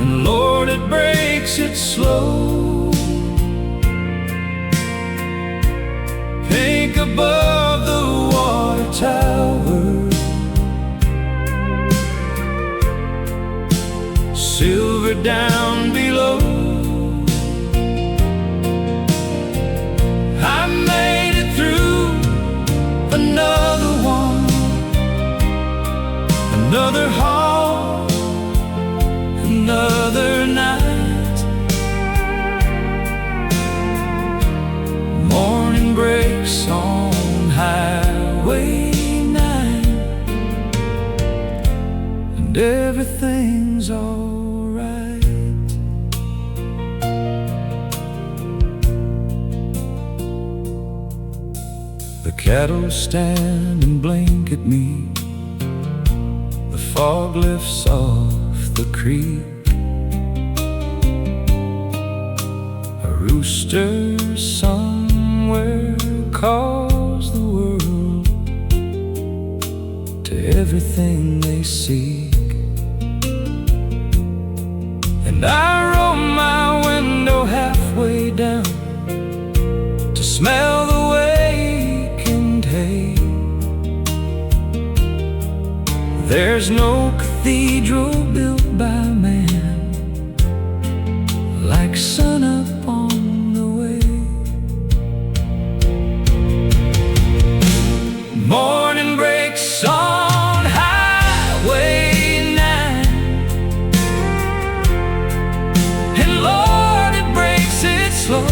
and Lord, it breaks it slow. Pink above the water tower, silver down below. I made it through another one, another haul, another night. Morning breaks on Highway 9, and everything's alright. The cattle stand and blink at me, the fog lifts off the creek. A rooster somewhere calls the world to everything they seek. And I roll my window halfway down to smell the wakened hay. There's no cathedral built by man like sun up on the way. Morning breaks on Highway 9, and Lord, it breaks it slow.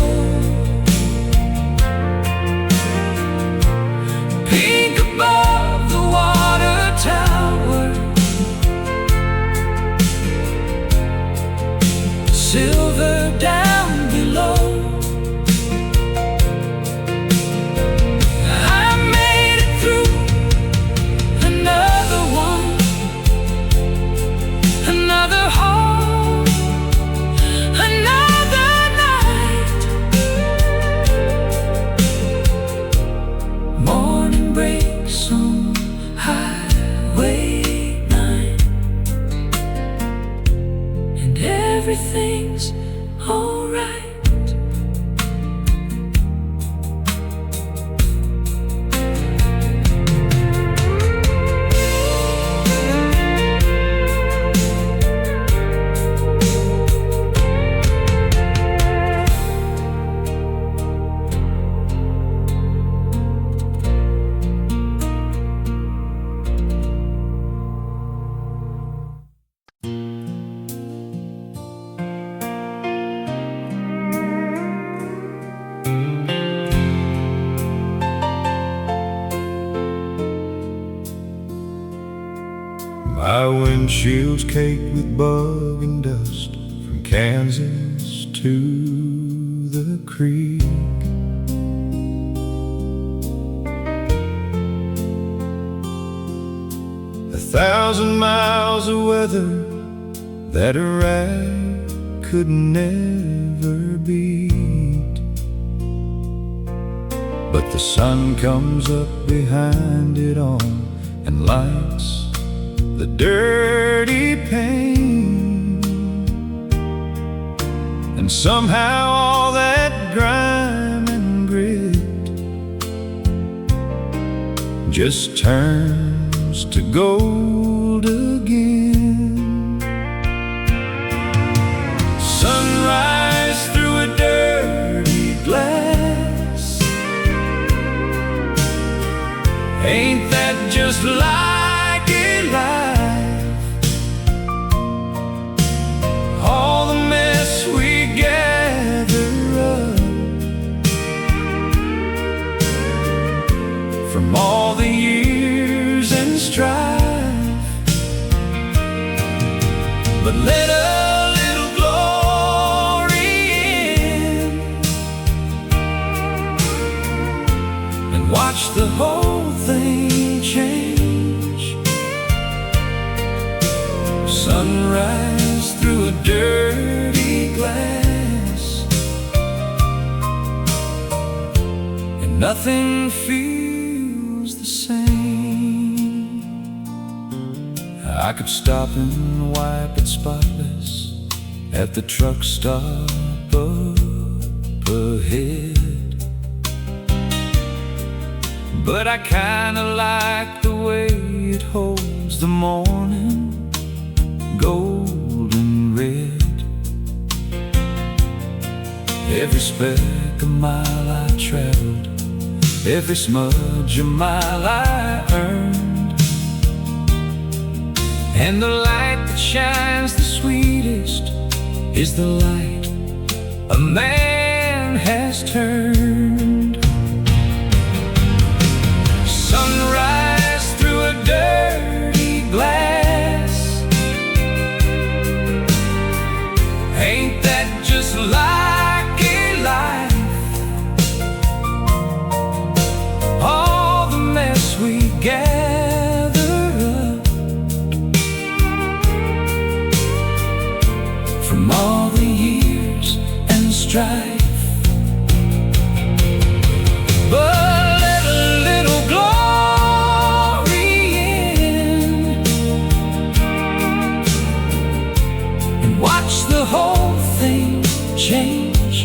My windshield's caked with bug and dust, from Kansas to the creek. A 1,000 miles of weather that a rag could never beat. But the sun comes up behind it all and lights the dirty paint. And somehow all that grime and grit just turns to gold again. Sunrise through a dirty glass, ain't that just like a life? All the mess we gather up from all the years and strife, but let a little glory in and watch the whole thing change. Sunrise through a dirty glass, and nothing feels the same. I could stop and wipe it spotless at the truck stop up ahead, but I kinda like the way it holds the morning golden red. Every speck a mile I traveled, every smudge a mile I earned, and the light that shines the sweetest is the light a man has turned. Sunrise through a dirty glass, ain't that just like a life? All the mess we gather up from all the years and strife, but let a little glory in and watch the whole thing change.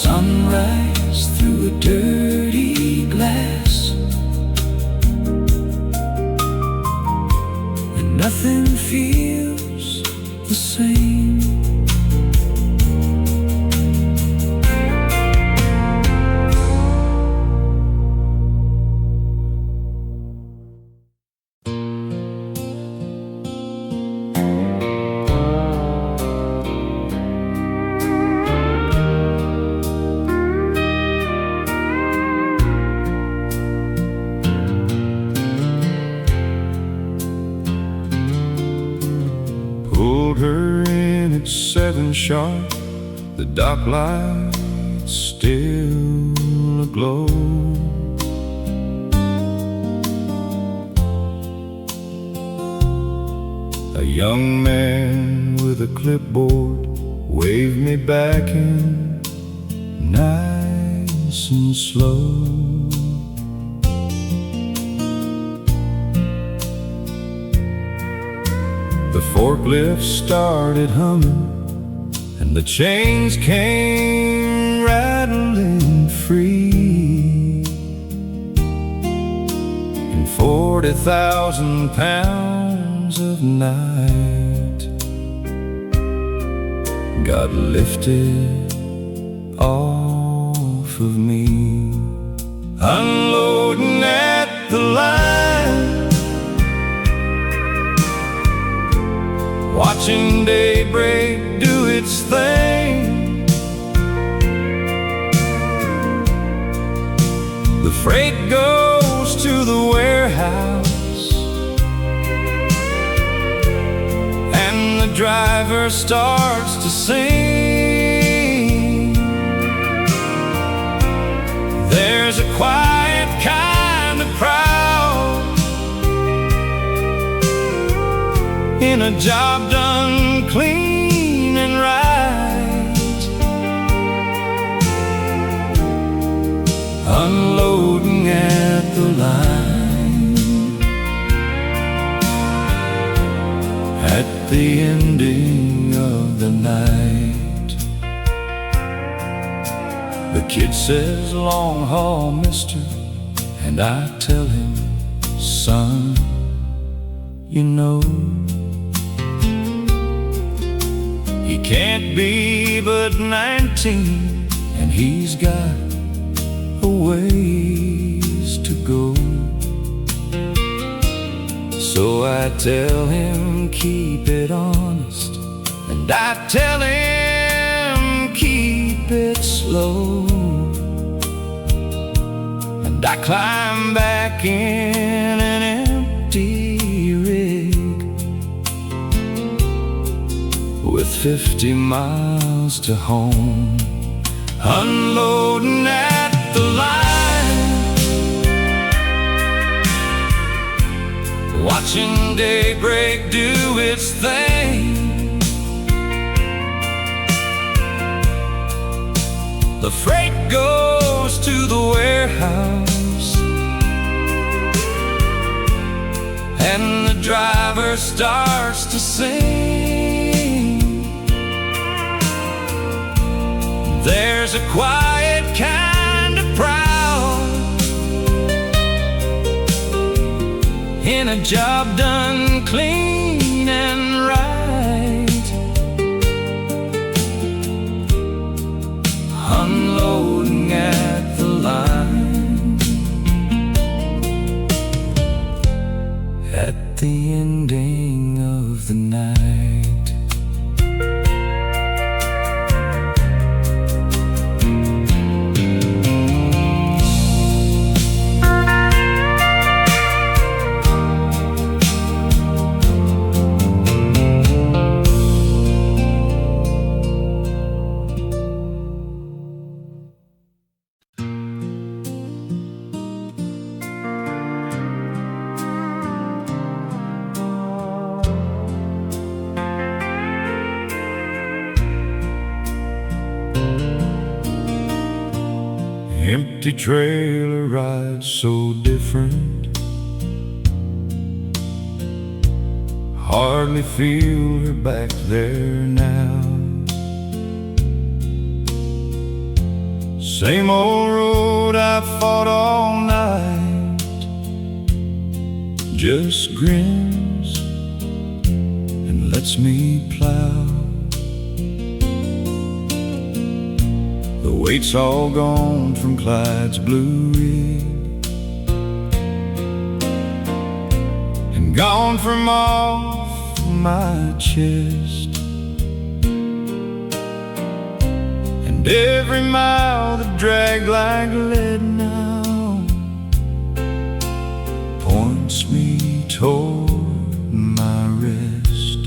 Sunrise through a dirty glass, and nothing feels the same. Pulled her in at 7 sharp, the dock lights still aglow. A young man with a clipboard waved me back in, nice and slow. The forklift started humming, and the chains came rattling free, and 40,000 pounds of night got lifted off of me. Unloading at the line, watching daybreak do its thing. The freight goes to the warehouse, driver starts to sing. There's a quiet kind of crowd in a job done clean and right, unloading at the line at the ending of the night. The kid says, "Long haul, mister," and I tell him, "Son, you know, he can't be but 19, and he's got a ways to go." So I tell him, keep it honest, and I tell him, keep it slow, and I climb back in an empty rig with 50 miles to home, unloading at the line, watching daybreak do its thing. The freight goes to the warehouse, and the driver starts to sing. There's a quiet kind of proud in a job done clean and right, unloading at the line at the ending of the night. Empty trailer ride, so different. Hardly feel her back there now. Same old road I fought all night, just grins and lets me plow. The weight's all gone from Clyde's blue rig, and gone from off my chest. And every mile that dragged like lead now points me toward my rest.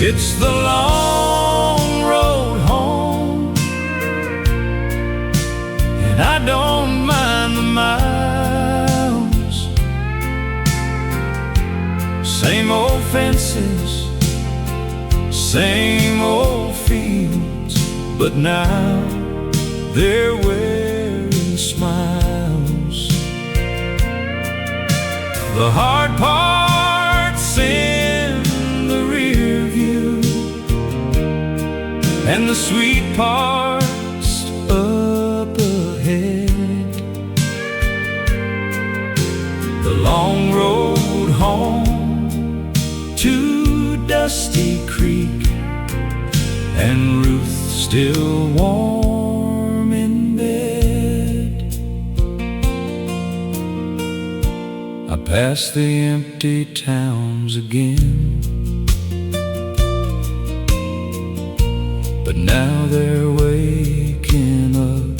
It's the long road home, and I don't mind the miles. Same old fences, same old fields, but now they're wearing smiles. The hard part's in the rear view, and the sweet part's up ahead. The long road home to Dusty Creek, and Ruth still warm in bed. I pass the empty towns again, but now they're waking up.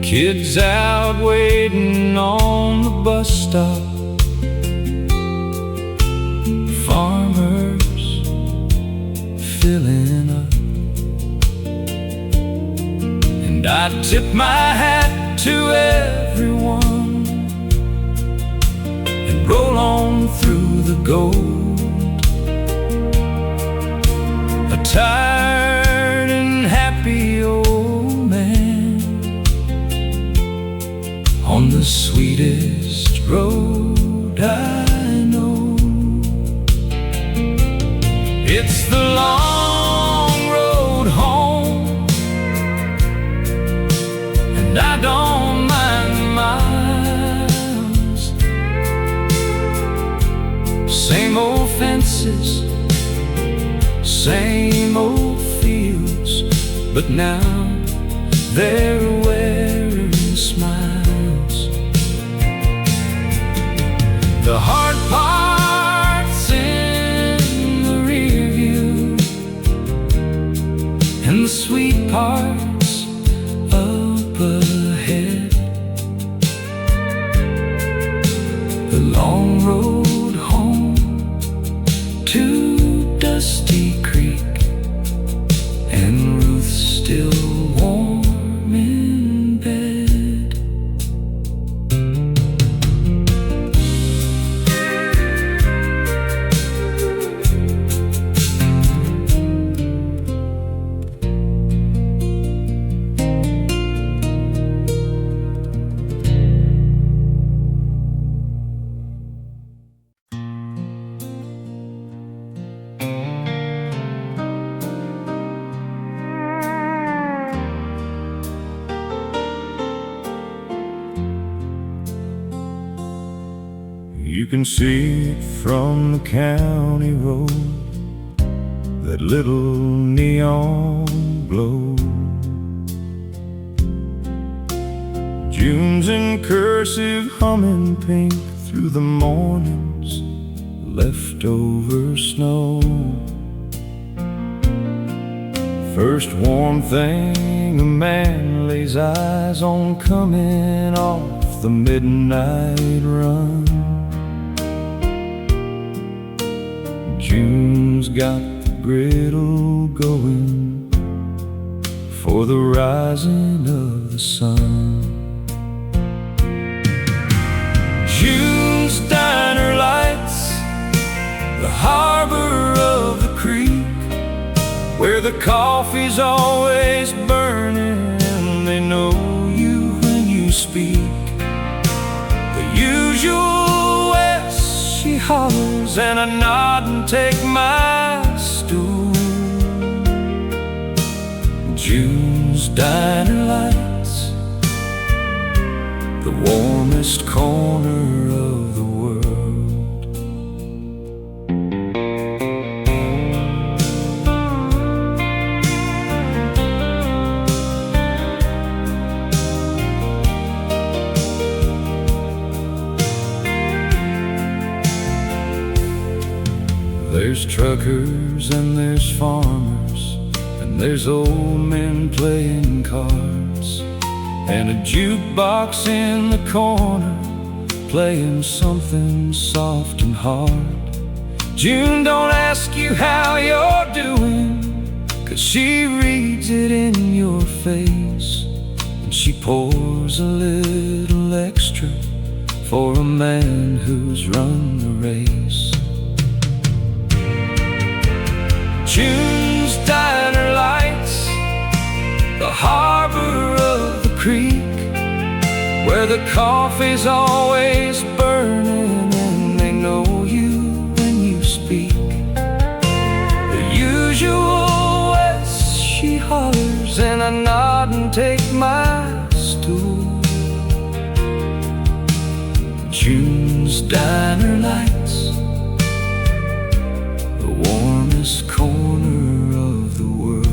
Kids out waiting on the bus stop, I tip my hat to everyone and roll on through the gold. A tired and happy old man on the sweetest road I know. It's the long road home, and I don't mind the miles. Same old fences, same old fields, but now they're wearing smiles. The hard parts in the rear view, and the sweet parts up ahead. The long road home to Dusty Creek, and Ruth's still warm in bed. You can see it from the county road, that little neon glow. June's in cursive humming pink through the morning's leftover snow. First warm thing a man lays eyes on coming off the midnight run. June's got the griddle going for the rising of the sun. June's diner lights the harbor of the creek, where the coffee's always burning and they know you when you speak. The usual West, she hollers, and I nod and take my stool. June's diner lights the warmest corner of the world. There's truckers and there's farmers, and there's old men playing cards, and a jukebox in the corner playing something soft and hard. June don't ask you how you're doing, 'cause she reads it in your face, and she pours a little extra for a man who's run the race. June's diner lights the harbor of the creek, where the coffee's always burning and they know you when you speak. The usual West, she hollers, and I nod and take my stool. June's diner lights the warmest corner of the world.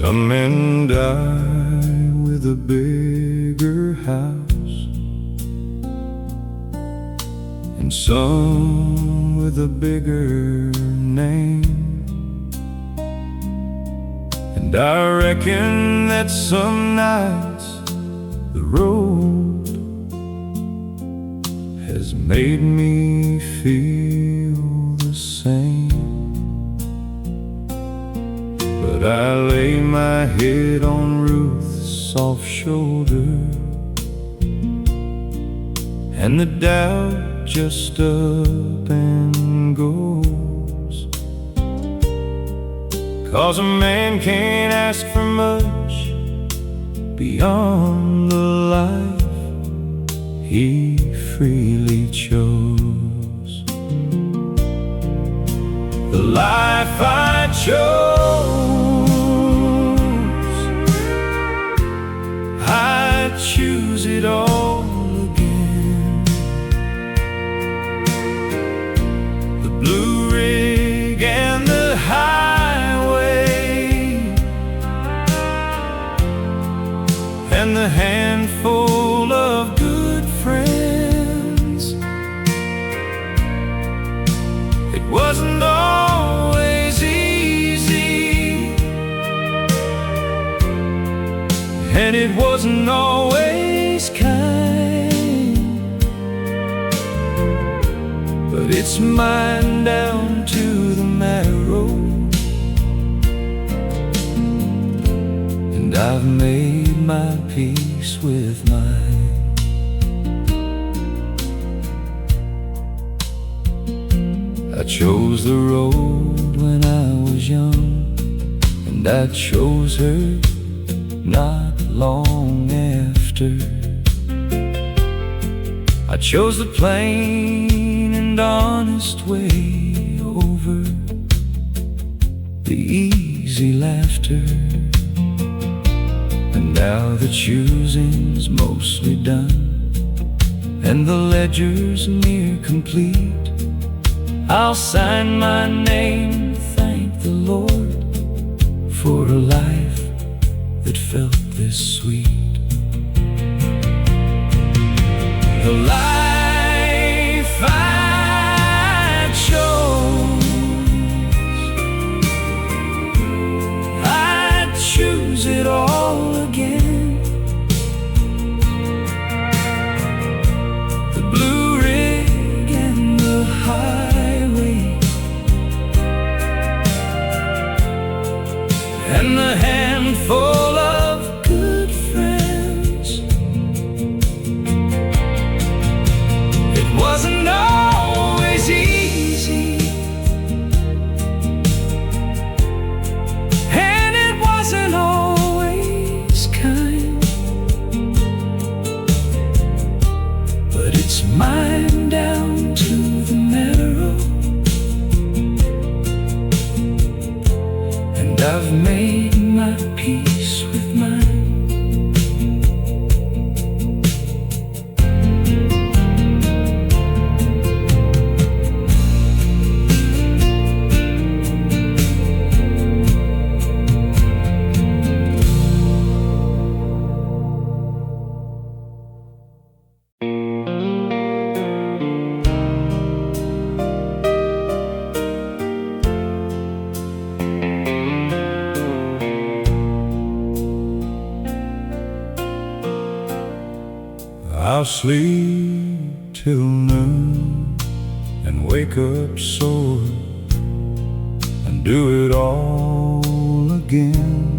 Some men die with a bigger house, and some with a bigger name. And I reckon that some nights the road has made me feel the same. But I lay my head on Ruth's soft shoulder, and the doubt just up and goes. 'Cause a man can't ask for much beyond the life he freely chose. The life I chose, I choose it all again. The blue rig and the highway, and the handful of good friends. It wasn't always easy, and it wasn't always kind, but it's mine down to the marrow, and I've made my peace with mine. I chose the road when I was young, and I chose her not long after. I chose the plain and honest way over the easy laughter. And now the choosing's mostly done, and the ledger's near complete. I'll sign my name, thank the Lord, for a life that felt this sweet. The life I chose, I choose it all again. The blue rig and the highway, and the handful of good friends. It wasn't always easy, and it wasn't always kind, but it's mine down to the marrow, and I've made my peace with mine. I'll sleep till noon and wake up sore and do it all again.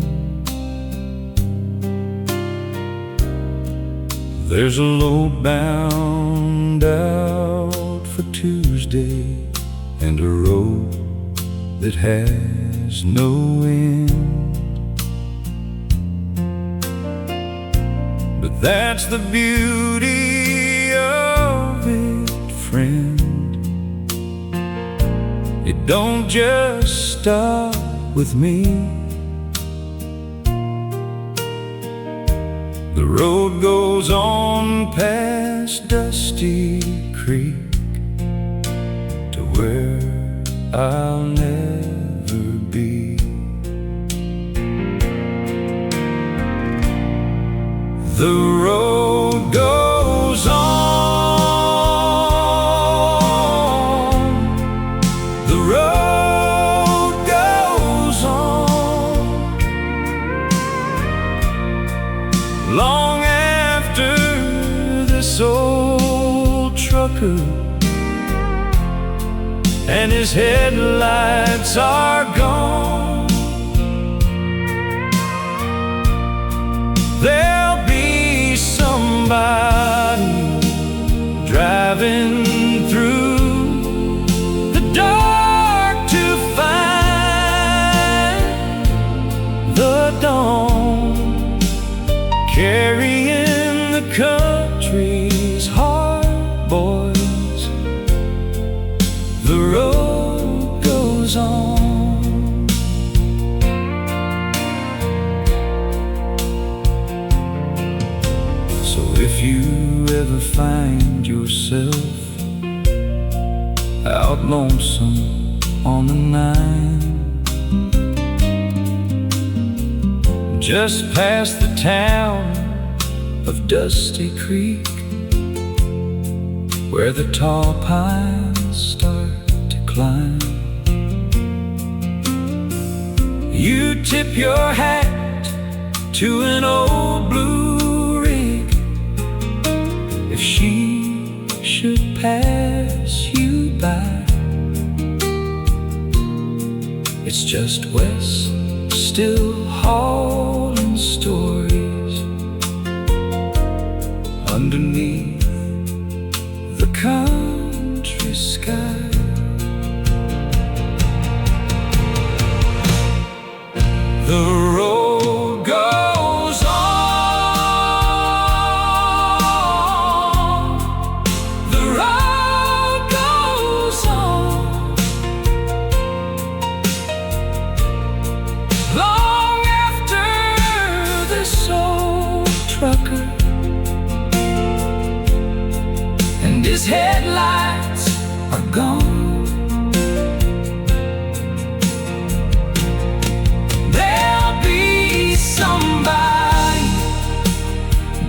There's a load bound out for Tuesday, and a road that has no end. But that's the beauty of it, friend. It don't just stop with me. The road goes on past Dusty Creek to where I'll never be. The road goes on. The road goes on. Long after this old trucker and his headlights are gone, there'll be somebody driving through the dark to find the dawn, carrying the country's hard boys. The road goes on. So if you ever find yourself out lonesome on the 9, just past the town of Dusty Creek, where the tall pines start to climb, you tip your hat to an old blue rig. If she should pass you by, it's just Wes, still hauling stories underneath the country sky. The road goes on. The road goes on. Long after this old trucker and his headlights are gone, somebody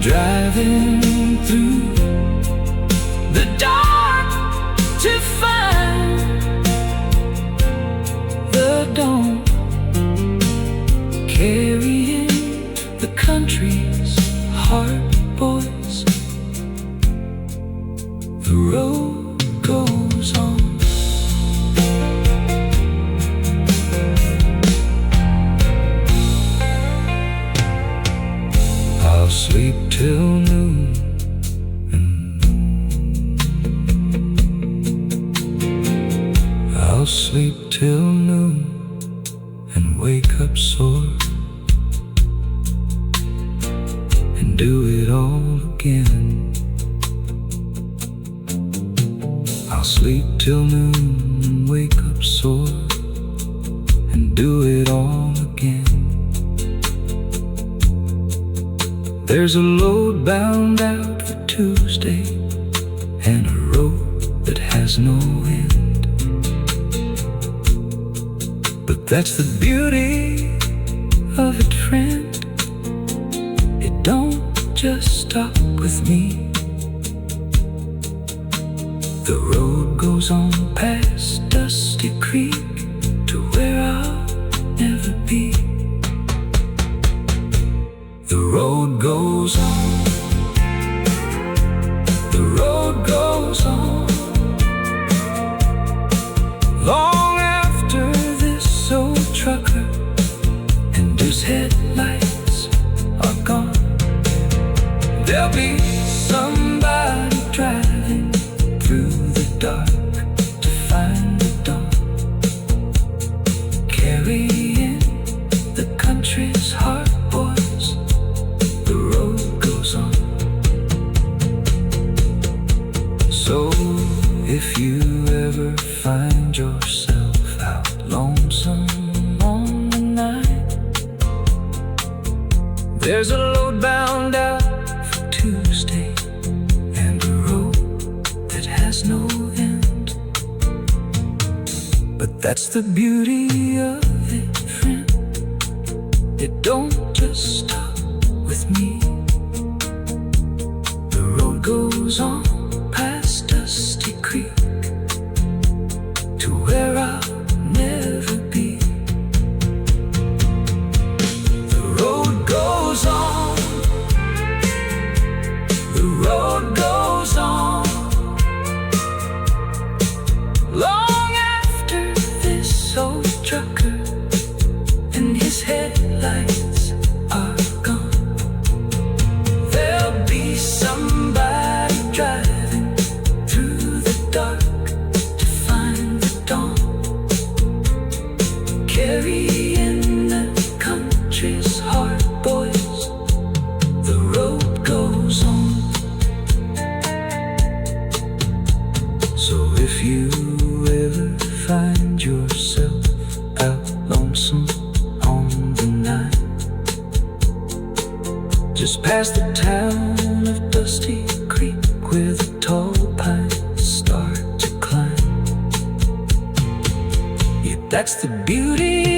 driving through the dark to find the dawn, carrying the country's heart boys. The road goes on. I'll sleep till noon, I'll sleep till noon and wake up sore and do it all again. I'll sleep till noon and wake up sore and do it all again. There's a load bound out for Tuesday and a road that has no end. But that's the beauty of it, friend. It don't just stop with me. The road goes on past Dusty Creek to where I'll never be. The road goes on. The road goes on. Long after this old trucker and his headlights are gone, there'll be somebody driving through the dark to find the dawn, carrying the country's heart boys. The road goes on. So if you ever find yourself out lonesome on the 9, there's a load bound out for Tuesday and a road that has no end. But that's the beauty of it, friend. It don't just stop with me. goes on past Dusty Creek to where I'll never be. The road goes on, the road goes on, long after this old trucker and his headlights are gone. There'll be somebody driving through the dark to find the dawn, carrying the country's heart, boys. The road goes on. So if you ever find yourself out lonesome on the night, just past the town of Dusty Creek where the tall pines start to climb. Yeah, that's the beauty